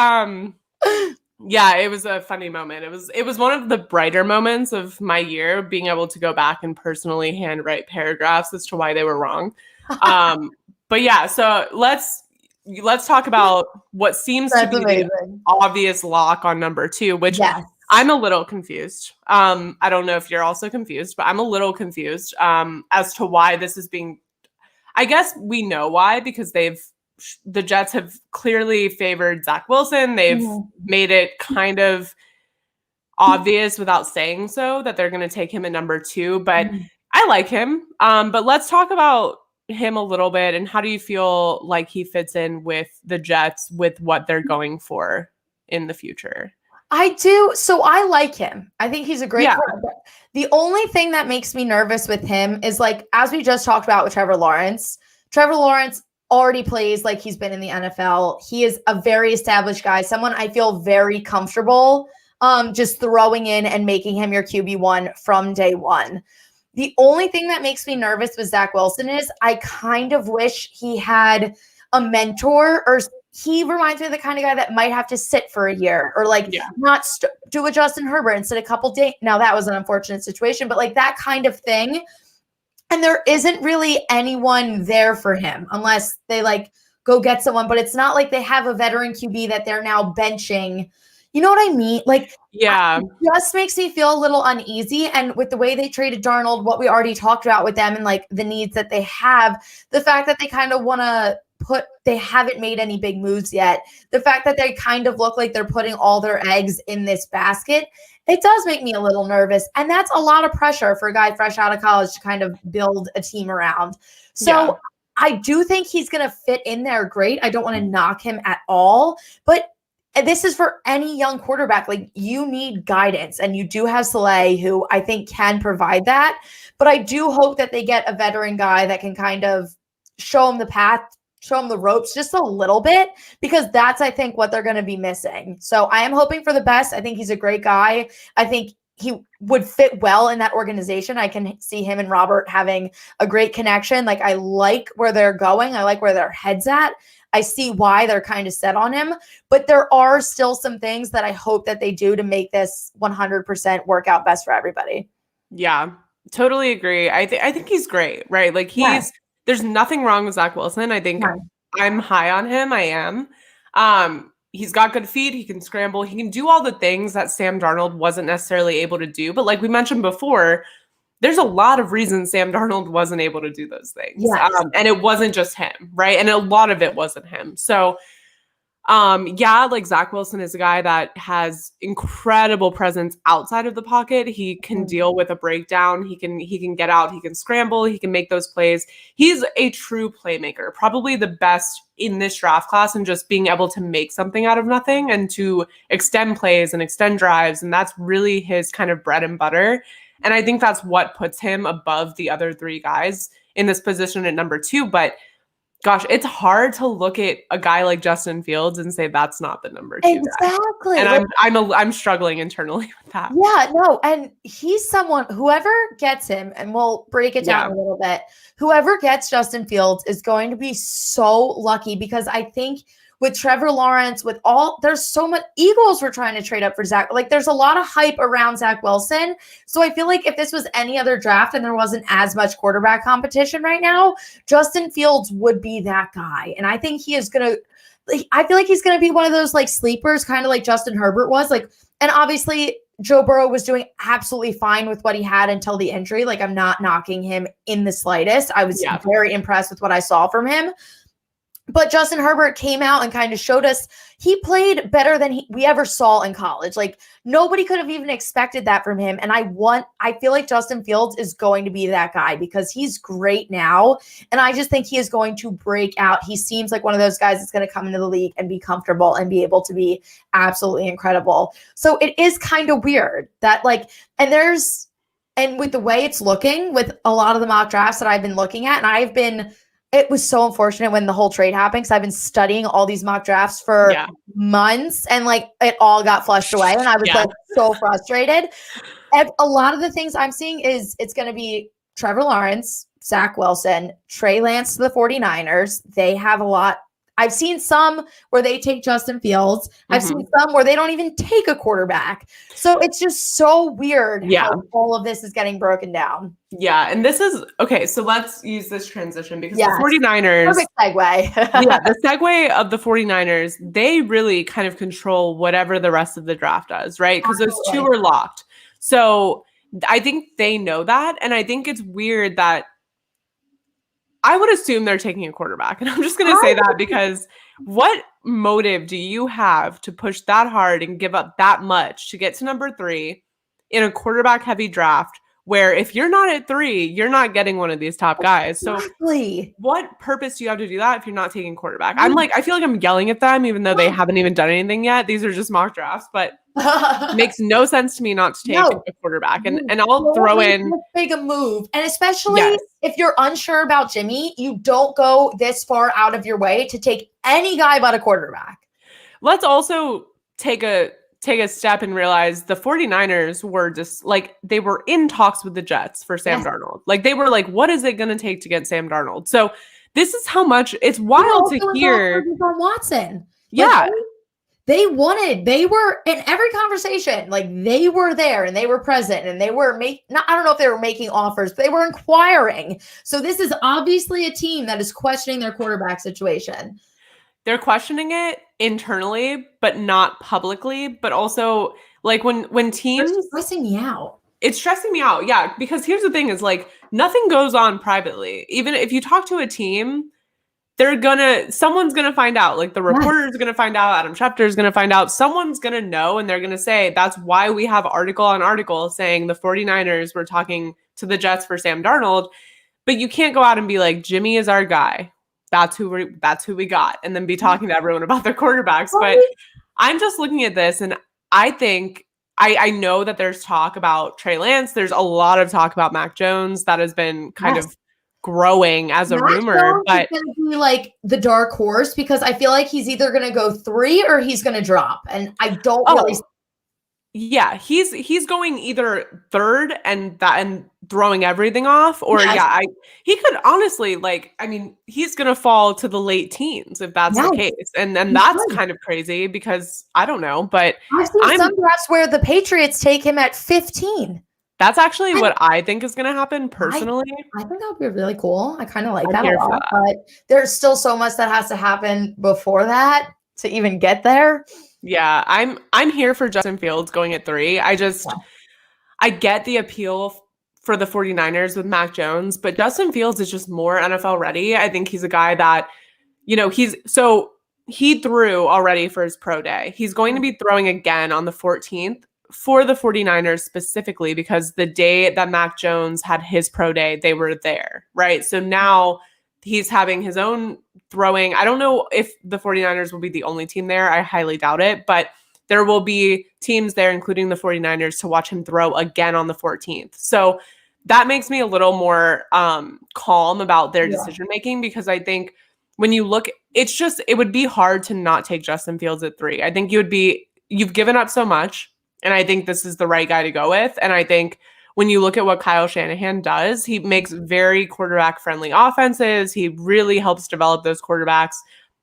it was a funny moment. It was one of the brighter moments of my year, being able to go back and personally handwrite paragraphs as to why they were wrong. But yeah, so let's talk about what seems to be the obvious lock on number 2, which I'm a little confused. I don't know if you're also confused, but I'm a little confused as to why this is being. I guess we know why, because they've the Jets have clearly favored Zach Wilson. They've made it kind of obvious without saying so that they're going to take him at number 2, but I like him. But let's talk about him a little bit, and how do you feel like he fits in with the Jets with what they're going for in the future? I do. So I like him. I think he's a great quarterback. The only thing that makes me nervous with him is, like, as we just talked about with Trevor Lawrence already plays like he's been in the NFL. He is a very established guy, someone I feel very comfortable just throwing in and making him your QB1 from day one. The only thing that makes me nervous with Zach Wilson is I kind of wish he had a mentor, or he reminds me of the kind of guy that might have to sit for a year, or not do a Justin Herbert and sit a couple days. Now that was an unfortunate situation, but like that kind of thing. And there isn't really anyone there for him unless they like go get someone, but it's not like they have a veteran QB that they're now benching. You know what I mean? Like, it just makes me feel a little uneasy. And with the way they traded Darnold, what we already talked about with them and like the needs that they have, the fact that they kind of want to they haven't made any big moves yet. The fact that they kind of look like they're putting all their eggs in this basket, it does make me a little nervous. And that's a lot of pressure for a guy fresh out of college to kind of build a team around. So I do think he's going to fit in there great. I don't want to knock him at all, but this is for any young quarterback. Like, you need guidance, and you do have Saleh, who I think can provide that. But I do hope that they get a veteran guy that can kind of show them the path, show them the ropes just a little bit, because that's, I think, what they're going to be missing. So I am hoping for the best. I think he's a great guy. I think he would fit well in that organization. I can see him and Robert having a great connection. Like, I like where they're going. I like where their head's at. I see why they're kind of set on him, but there are still some things that I hope that they do to make this 100% work out best for everybody. Yeah, totally agree. I think he's great, right? Like, there's nothing wrong with Zach Wilson. I think I'm high on him. I am. He's got good feet. He can scramble. He can do all the things that Sam Darnold wasn't necessarily able to do. But like we mentioned before, there's a lot of reasons Sam Darnold wasn't able to do those things. Yes. And it wasn't just him, right? And a lot of it wasn't him. So, like Zach Wilson is a guy that has incredible presence outside of the pocket. He can deal with a breakdown. He can get out. He can scramble. He can make those plays. He's a true playmaker, probably the best in this draft class, and just being able to make something out of nothing and to extend plays and extend drives. And that's really his kind of bread and butter. And I think that's what puts him above the other 3 guys in this position at number 2. But gosh, it's hard to look at a guy like Justin Fields and say that's not the number 2 exactly guy. And I'm struggling internally with that. Yeah, no, and he's someone, whoever gets him, and we'll break it down a little bit, whoever gets Justin Fields is going to be so lucky, because I think with Trevor Lawrence, there's so much. Eagles were trying to trade up for Zach. Like, there's a lot of hype around Zach Wilson. So I feel like if this was any other draft and there wasn't as much quarterback competition right now, Justin Fields would be that guy. And I think he is going to, I feel like he's going to be one of those like sleepers, kind of like Justin Herbert was. Like, and obviously Joe Burrow was doing absolutely fine with what he had until the injury. Like, I'm not knocking him in the slightest. I was very impressed with what I saw from him. But Justin Herbert came out and kind of showed us he played better than we ever saw in college. Like, nobody could have even expected that from him. And I feel like Justin Fields is going to be that guy, because he's great now. And I just think he is going to break out. He seems like one of those guys that's going to come into the league and be comfortable and be able to be absolutely incredible. So it is kind of weird that and with the way it's looking with a lot of the mock drafts that I've been looking at, and it was so unfortunate when the whole trade happened, because I've been studying all these mock drafts for months, and like it all got flushed away, and I was like so frustrated. And a lot of the things I'm seeing is it's going to be Trevor Lawrence, Zach Wilson, Trey Lance to the 49ers. They have a lot. I've seen some where they take Justin Fields. I've seen some where they don't even take a quarterback. So it's just so weird how all of this is getting broken down. Yeah, and this is okay. So let's use this transition, because the 49ers, perfect segue. The segue of the 49ers, they really kind of control whatever the rest of the draft does, right? Because those 2 are locked. So I think they know that, and I think it's weird that I would assume they're taking a quarterback. And I'm just going to say that because what motive do you have to push that hard and give up that much to get to number 3 in a quarterback heavy draft where if you're not at 3, you're not getting one of these top guys. Exactly. So what purpose do you have to do that if you're not taking quarterback? I feel like I'm yelling at them, even though they haven't even done anything yet. These are just mock drafts, but it makes no sense to me not to take a quarterback. And I'll throw in make a move. And especially if you're unsure about Jimmy, you don't go this far out of your way to take any guy but a quarterback. Let's also take a step and realize the 49ers were just like, they were in talks with the Jets for Sam Darnold. Like they were like, what is it going to take to get Sam Darnold? So this is how much it's wild to hear. Watson. Yeah. They were in every conversation, like they were there and they were present and they were I don't know if they were making offers, but they were inquiring. So this is obviously a team that is questioning their quarterback situation. They're questioning it internally, but not publicly. But also, like when teams, it's stressing me out. It's stressing me out, yeah. Because here's the thing: is like nothing goes on privately. Even if you talk to a team, someone's gonna find out. Like the reporter's gonna find out. Adam Schefter's gonna find out. Someone's gonna know, and they're gonna say that's why we have article on article saying the 49ers were talking to the Jets for Sam Darnold. But you can't go out and be like, Jimmy is our guy. That's who we got, and then be talking to everyone about their quarterbacks. But I'm just looking at this, and I think I know that there's talk about Trey Lance. There's a lot of talk about Mac Jones that has been kind of growing as a rumor. But it's going to be like the dark horse because I feel like he's either going to go 3 or he's going to drop, and I don't really. Yeah, he's going either 3rd and throwing everything off, or he could honestly he's gonna fall to the late teens if that's the case, and that's kind of crazy because I don't know, but I've seen some drafts where the Patriots take him at 15. That's actually what I think is gonna happen personally. I think that would be really cool. I kind of like that a lot, but there's still so much that has to happen before that to even get there. Yeah, I'm here for Justin Fields going at 3. I get the appeal for the 49ers with Mac Jones, but Justin Fields is just more NFL ready. I think he's a guy that, he threw already for his pro day. He's going to be throwing again on the 14th for the 49ers specifically because the day that Mac Jones had his pro day, they were there, right? So now he's having his own throwing. I don't know if the 49ers will be the only team there. I highly doubt it, but there will be teams there, including the 49ers, to watch him throw again on the 14th. So that makes me a little more calm about their decision-making because I think when you look, it would be hard to not take Justin Fields at 3. I think you've given up so much, and I think this is the right guy to go with. And I think when you look at what Kyle Shanahan does, he makes very quarterback-friendly offenses. He really helps develop those quarterbacks.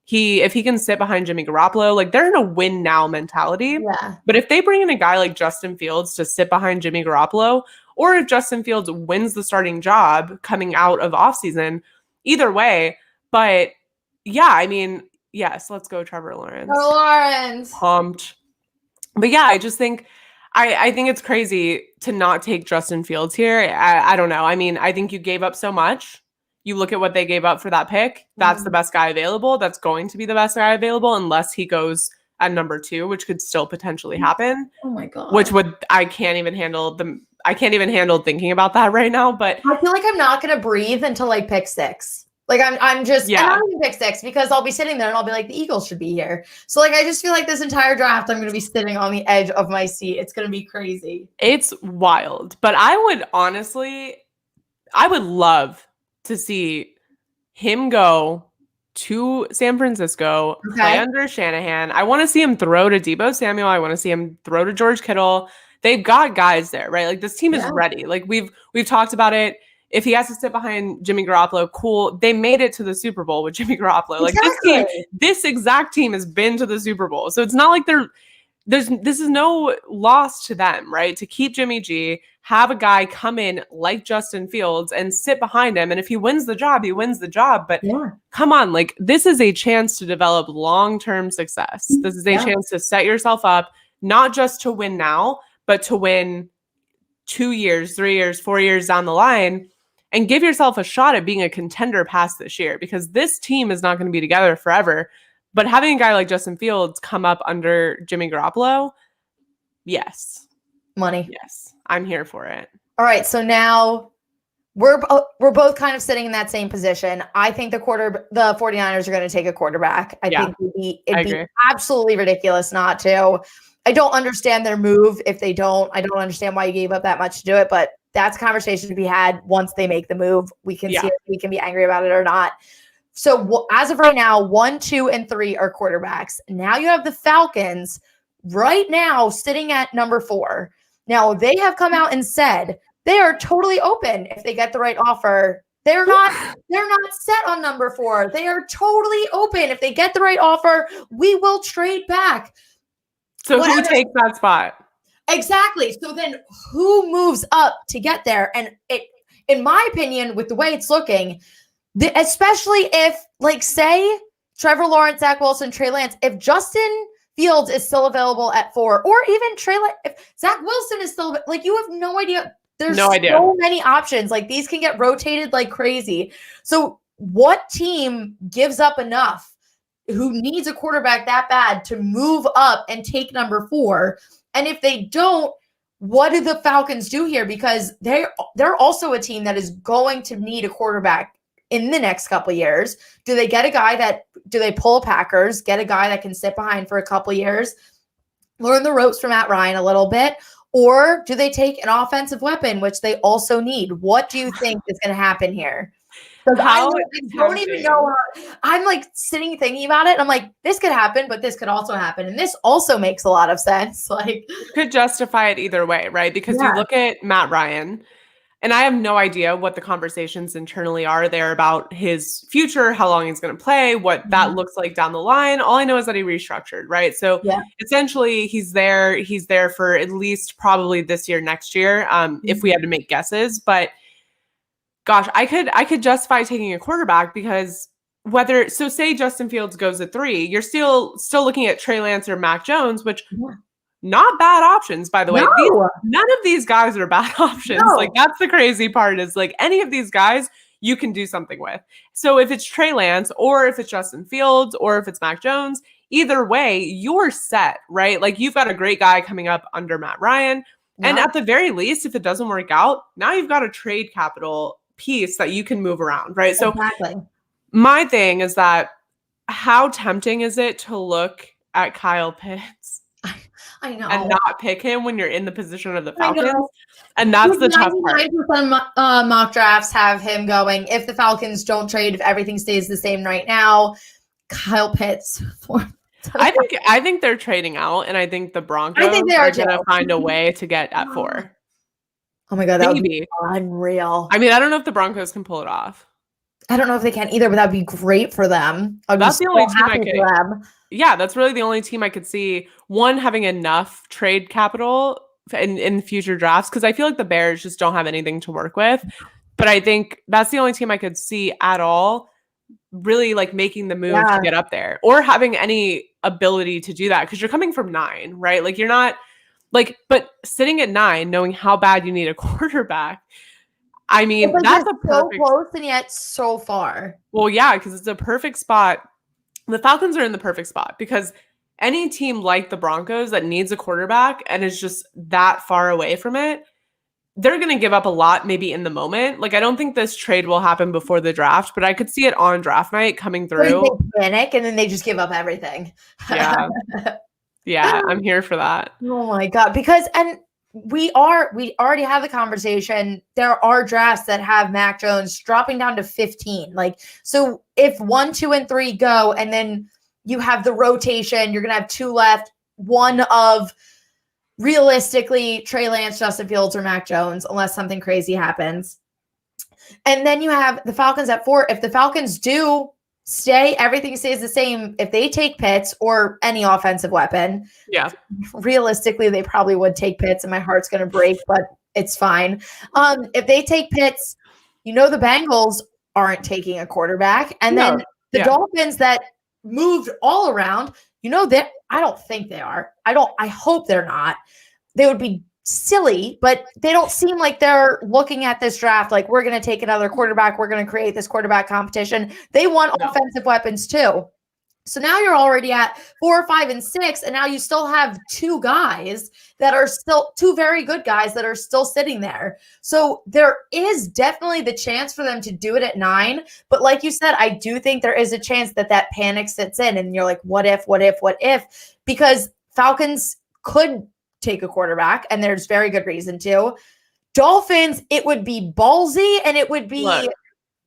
If he can sit behind Jimmy Garoppolo, like they're in a win now mentality. Yeah. But if they bring in a guy like Justin Fields to sit behind Jimmy Garoppolo, or if Justin Fields wins the starting job coming out of offseason, either way. But yeah, yes, let's go Trevor Lawrence. Pumped. But yeah, I just think I think it's crazy to not take Justin Fields here. I don't know. I think you gave up so much. You look at what they gave up for that pick. That's the best guy available. That's going to be the best guy available unless he goes at number 2, which could still potentially happen. Oh my God. I can't even handle thinking about that right now. But I feel like I'm not going to breathe until like pick 6. Like I'm just not even pick 6 because I'll be sitting there and I'll be like, the Eagles should be here. So like I just feel like this entire draft I'm going to be sitting on the edge of my seat. It's going to be crazy. It's wild. But I would love to see him go to San Francisco, play under Shanahan. I want to see him throw to Deebo Samuel. I want to see him throw to George Kittle. They've got guys there, right? Like this team is ready. Like we've talked about it. If he has to sit behind Jimmy Garoppolo, cool. They made it to the Super Bowl with Jimmy Garoppolo. Like this exact team has been to the Super Bowl. So it's not like this is no loss to them, right? To keep Jimmy G, have a guy come in like Justin Fields and sit behind him. And if he wins the job, he wins the job. But come on, like this is a chance to develop long-term success. This is a chance to set yourself up, not just to win now, but to win 2 years, 3 years, 4 years down the line. and give yourself a shot at being a contender past this year, because this team is not going to be together forever. But having a guy like Justin Fields come up under Jimmy Garoppolo, yes. Money. Yes, I'm here for it. All right, so now we're both kind of sitting in that same position. I think the 49ers are going to take a quarterback. I think it'd be absolutely ridiculous not to. I don't understand their move if they don't. I don't understand why you gave up that much to do it, but that's a conversation to be had once they make the move. We can see if we can be angry about it or not. So as of right now, 1, 2, and 3 are quarterbacks. Now you have the Falcons right now sitting at number 4. Now they have come out and said they are totally open if they get the right offer. They're not set on number 4. They are totally open. If they get the right offer, we will trade back. So who takes that spot? Exactly. So then who moves up to get there? And it, in my opinion, with the way it's looking, especially if, like, say Trevor Lawrence, Zach Wilson, Trey Lance, if Justin Fields is still available at 4, or even if Zach Wilson is still, like, you have no idea. There's so many options. Like, these can get rotated like crazy. So what team gives up enough, who needs a quarterback that bad, to move up and take number 4? And if they don't, what do the Falcons do here? Because they're also a team that is going to need a quarterback in the next couple of years. Do they get a guy do they pull Packers, get a guy that can sit behind for a couple of years, learn the ropes from Matt Ryan a little bit? Or do they take an offensive weapon, which they also need? What do you think is going to happen here? Because I don't even know. I'm like sitting thinking about it. And I'm like, this could happen, but this could also happen. And this also makes a lot of sense. Like, you could justify it either way, right? Because you look at Matt Ryan, and I have no idea what the conversations internally are there about his future, how long he's going to play, what that looks like down the line. All I know is that he restructured, right? So essentially he's there for at least probably this year, next year, if we had to make guesses. But gosh, I could justify taking a quarterback, because say Justin Fields goes at 3, you're still looking at Trey Lance or Mac Jones, which not bad options, by the way. None of these guys are bad options. No. Like, that's the crazy part, is like any of these guys you can do something with. So if it's Trey Lance, or if it's Justin Fields, or if it's Mac Jones, either way, you're set, right? Like, you've got a great guy coming up under Matt Ryan. And at the very least, if it doesn't work out, now you've got a trade capital piece that you can move around, right? So my thing is that, how tempting is it to look at Kyle Pitts I know, and not pick him when you're in the position of the Falcons? And that's the tough part. 99% mock drafts have him going, if the Falcons don't trade, if everything stays the same right now, Kyle Pitts. I think they're trading out, and I think the Broncos are going to find a way to get at 4. Oh my God, that would be unreal. I mean, I don't know if the Broncos can pull it off. I don't know if they can either, but that'd be great for them. That's the only team that's really the only team I could see, one, having enough trade capital in future drafts, because I feel like the Bears just don't have anything to work with. But I think that's the only team I could see at all really, like, making the move to get up there, or having any ability to do that, because you're coming from 9, right? Like, you're not like, but sitting at 9, knowing how bad you need a quarterback, I mean, that's a perfect, so close and yet so far. Well, yeah, because it's a perfect spot. The Falcons are in the perfect spot, because any team like the Broncos that needs a quarterback and is just that far away from it, they're going to give up a lot, maybe in the moment. Like, I don't think this trade will happen before the draft, but I could see it on draft night coming through. They panic and then they just give up everything. Yeah, I'm here for that. Oh my God. Because, and we already have the conversation. There are drafts that have Mac Jones dropping down to 15. Like, so if 1, 2, and 3 go, and then you have the rotation, you're going to have 2 left, one of realistically Trey Lance, Justin Fields, or Mac Jones, unless something crazy happens. And then you have the Falcons at 4. If the Falcons do stay, everything stays the same. If they take Pitts or any offensive weapon, realistically, they probably would take Pitts, and my heart's going to break, but it's fine. If they take Pitts, the Bengals aren't taking a quarterback. And then the Dolphins that moved all around, that I don't think they are. I hope they're not. They would be silly, but they don't seem like they're looking at this draft like we're going to take another quarterback. We're going to create this quarterback competition. They want offensive weapons too. So now you're already at 4, 5, and 6, and now you still have two very good guys that are still sitting there. So there is definitely the chance for them to do it at 9. But like you said, I do think there is a chance that panic sits in, and you're like, what if? Because Falcons could take a quarterback, and there's very good reason to. Dolphins, it would be ballsy and it would be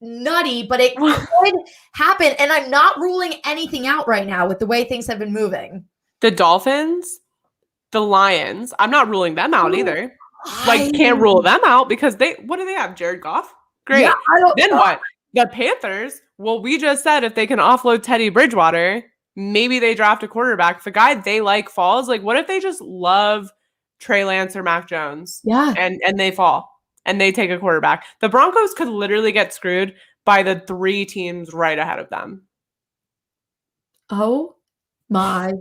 nutty, but it could happen. And I'm not ruling anything out right now with the way things have been moving. The Dolphins, the Lions, I'm not ruling them out either. Can't rule them out because what do they have? Jared Goff? Great. Yeah, then what? The Panthers, well, we just said if they can offload Teddy Bridgewater, maybe they draft a quarterback. If the guy they like falls, like what if they just love Trey Lance or Mac Jones? Yeah. And they fall and they take a quarterback. The Broncos could literally get screwed by the 3 teams right ahead of them. Oh my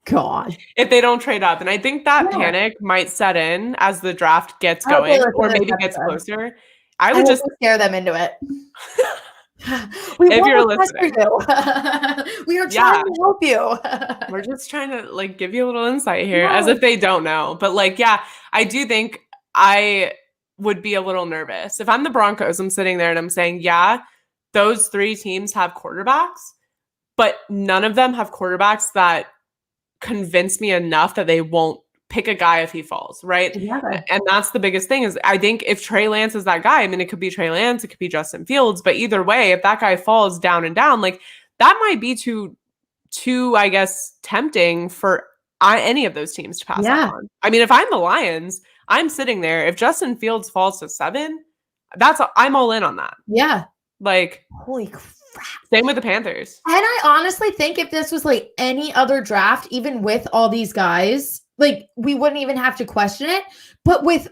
God. If they don't trade up. And I think that panic might set in as the draft gets going or maybe gets closer. I would just scare them into it. If you're listening, we are trying to help you. We're just trying to give you a little insight here as if they don't know. But I do think I would be a little nervous. If I'm the Broncos, I'm sitting there and I'm saying, those 3 teams have quarterbacks, but none of them have quarterbacks that convince me enough that they won't pick a guy if he falls, right? Yeah. And that's the biggest thing is I think if Trey Lance is that guy, I mean, it could be Trey Lance, it could be Justin Fields, but either way, if that guy falls down and down, that might be too, I guess, tempting for any of those teams to pass on. I mean, if I'm the Lions, I'm sitting there. If Justin Fields falls to 7, I'm all in on that. Yeah. Holy crap. Same with the Panthers. And I honestly think if this was any other draft, even with all these guys, we wouldn't even have to question it. But with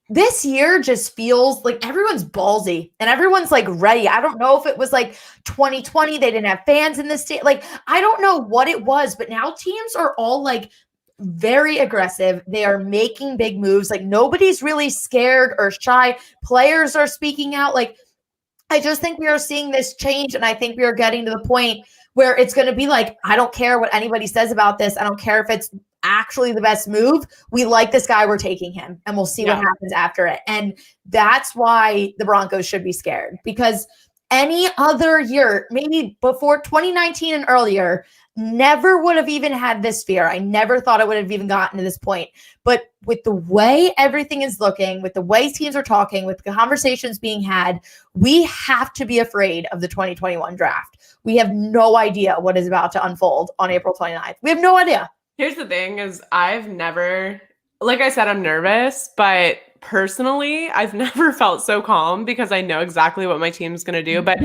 this year just feels like everyone's ballsy and everyone's ready. I don't know if it was 2020, they didn't have fans in the state. I don't know what it was, but now teams are all very aggressive. They are making big moves. Nobody's really scared or shy. Players are speaking out. I just think we are seeing this change. And I think we are getting to the point where it's going to be I don't care what anybody says about this. I don't care if it's actually the best move. We like this guy. We're taking him and we'll see what happens after it. And that's why the Broncos should be scared, because any other year, maybe before 2019 and earlier, never would have even had this fear. I never thought it would have even gotten to this point. But with the way everything is looking, with the way teams are talking, with the conversations being had, we have to be afraid of the 2021 draft. We have no idea what is about to unfold on April 29th. We have no idea. Here's the thing is I've never, like I said, I'm nervous, but personally, I've never felt so calm because I know exactly what my team's going to do. But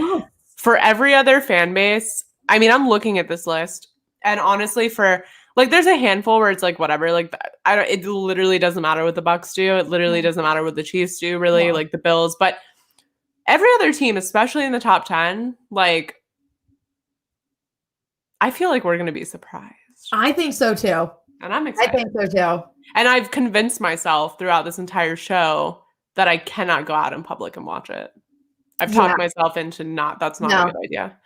for every other fan base, I mean, I'm looking at this list and honestly there's a handful where it's whatever, it literally doesn't matter what the Bucks do. It literally doesn't matter what the Chiefs do, really, the Bills, but every other team, especially in the top 10, I feel like we're going to be surprised. I think so too. And I'm excited. I think so too. And I've convinced myself throughout this entire show that I cannot go out in public and watch it. I've talked myself into that's not a good idea.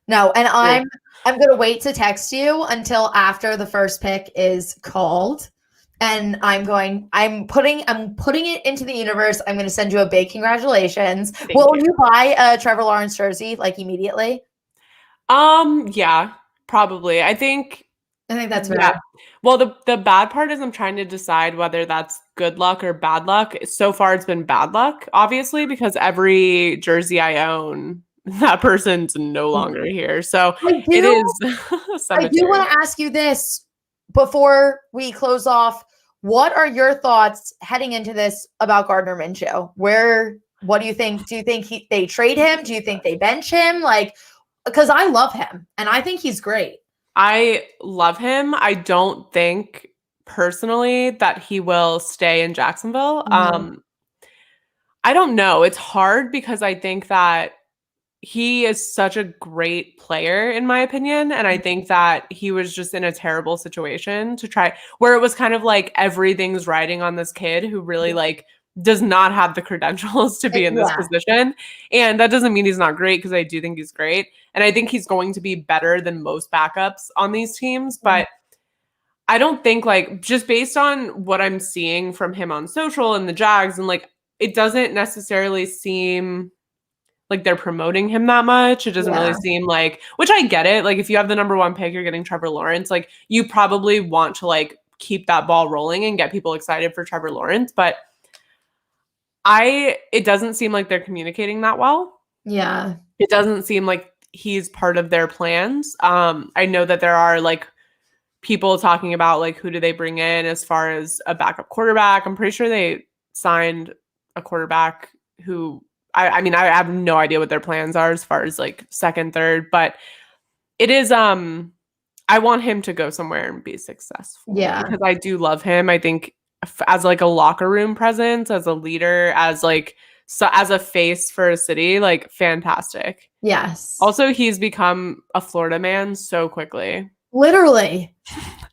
No, and I'm going to wait to text you until after the first pick is called. And I'm putting it into the universe. I'm going to send you a big congratulations. Will you buy a Trevor Lawrence jersey immediately? Yeah, probably. I think that's fair. Yeah. Well, the bad part is I'm trying to decide whether that's good luck or bad luck. So far, it's been bad luck, obviously, because every jersey I own, that person's no longer here. So it is. I do want to ask you this before we close off. What are your thoughts heading into this about Gardner Minshew? What do you think? Do you think they trade him? Do you think they bench him? Because I love him and I think he's great. I love him. I don't think personally that he will stay in Jacksonville. I don't know. It's hard because I think that he is such a great player, in my opinion. And I think that he was just in a terrible situation to try, where it was kind of like everything's riding on this kid who really like does not have the credentials to be in this position. And that doesn't mean he's not great, because I do think he's great. And I think he's going to be better than most backups on these teams. But I don't think, like, just based on what I'm seeing from him on social and the Jags, and like, it doesn't necessarily seem like they're promoting him that much. It doesn't really seem like, which I get it. Like, if you have the number 1 pick, you're getting Trevor Lawrence. Like, you probably want to like keep that ball rolling and get people excited for Trevor Lawrence. But it doesn't seem like they're communicating that well. Yeah. It doesn't seem like he's part of their plans. I know that there are like people talking about like, who do they bring in as far as a backup quarterback. I'm pretty sure they signed a quarterback who, I mean, I have no idea what their plans are as far as like second, third, but it is, I want him to go somewhere and be successful. Yeah. Because I do love him. I think as like a locker room presence, as a leader, as like, so as a face for a city, like fantastic. Yes. Also, he's become a Florida man so quickly. Literally.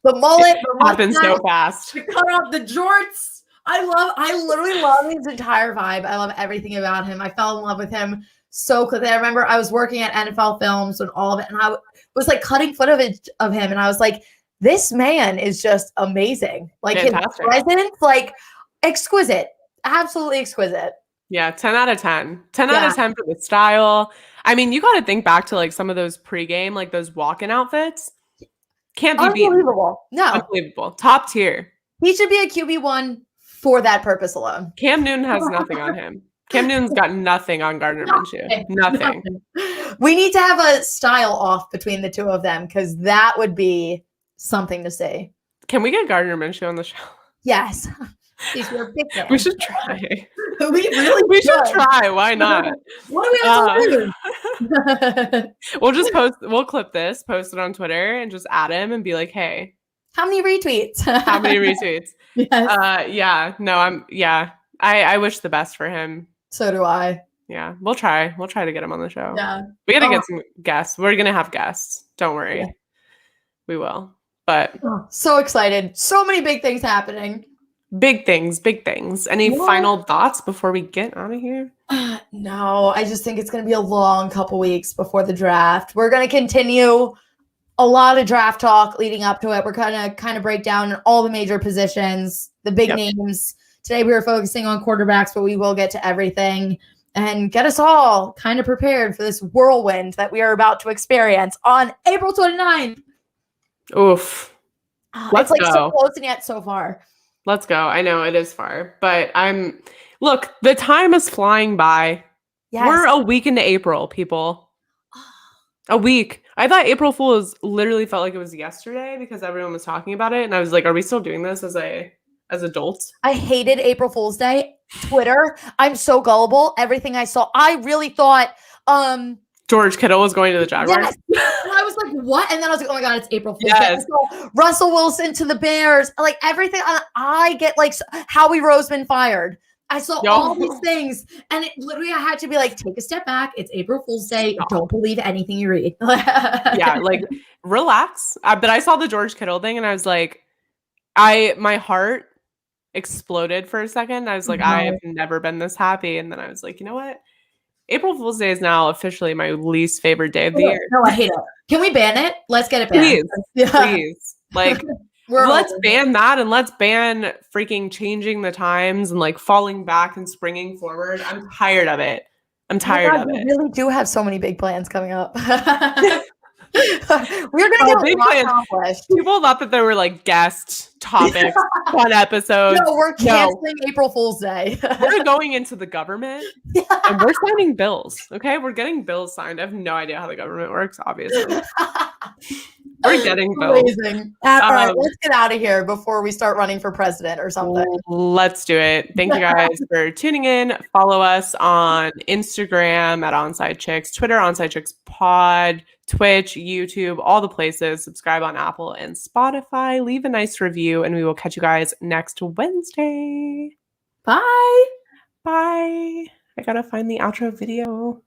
The mullet, the happens so fast. The cut off, the jorts. I literally love his entire vibe. I love everything about him. I fell in love with him so quickly. I remember I was working at NFL Films and all of it, and I was like cutting footage of him, and I was like, this man is just amazing. Like fantastic. His presence, like exquisite. Absolutely exquisite. Yeah, 10 out of 10. 10 out of 10 for the style. I mean, you got to think back to like some of those pregame, like those walk-in outfits. Can't be beaten. Unbelievable. No. Unbelievable. Top tier. He should be a QB1 for that purpose alone. Cam Newton has nothing on him. Cam Newton's got nothing on Gardner Minshew. Nothing. We need to have a style off between the two of them, because that would be something to see. Can we get Gardner Minshew on the show? Yes. He's your big fan. We should try. We should try. Why not? What do we have to do? We'll clip this, post it on Twitter, and just add him and be like, hey. How many retweets? How many retweets? Yes. I wish the best for him. So do I. Yeah. We'll try to get him on the show. Yeah. We got to get some guests. We're going to have guests. Don't worry. Yeah. We will. But so excited. So many big things happening. Big things. Any final thoughts before we get out of here? No, I just think it's going to be a long couple weeks before the draft. We're going to continue a lot of draft talk leading up to it. We're going to kind of break down all the major positions, the big names. Today we were focusing on quarterbacks, but we will get to everything and get us all kind of prepared for this whirlwind that we are about to experience on April 29th. Oof. Let's go. So close and yet so far. Let's go. I know it is far, but look, the time is flying by. Yes. We're a week into April, people. A week. I thought April Fool's literally felt like it was yesterday because everyone was talking about it. And I was like, are we still doing this as adults? I hated April Fool's Day. Twitter. I'm so gullible. Everything I saw, I really thought George Kittle was going to the Jaguars. Yes. And I was like, what? And then I was like, oh my God, it's April Fool's Day. Russell Wilson to the Bears. Like everything. I get like Howie Roseman fired. I saw all these things, and it literally, I had to be like, take a step back. It's April Fool's Day. Don't believe anything you read. Yeah, like relax. But I saw the George Kittle thing, and I was like, my heart exploded for a second. I was like, I have never been this happy. And then I was like, you know what? April Fool's Day is now officially my least favorite day of the year. No, I hate it. Can we ban it? Let's get it banned. Please. Like, let's ban that, and let's ban freaking changing the times and like falling back and springing forward. I'm tired of it. I'm tired of it. We really do have so many big plans coming up. We're going to get a lot accomplished. People thought that there were like guest topics on episodes. No, we're canceling April Fool's Day. We're going into the government and we're signing bills. Okay. We're getting bills signed. I have no idea how the government works, obviously. We're getting bills. Amazing. All right, let's get out of here before we start running for president or something. Let's do it. Thank you guys for tuning in. Follow us on Instagram at Onside Chicks, Twitter, Onside Chicks Pod, Twitch, YouTube, all the places. Subscribe on Apple and Spotify. Leave a nice review, and we will catch you guys next Wednesday. Bye. Bye. I gotta find the outro video.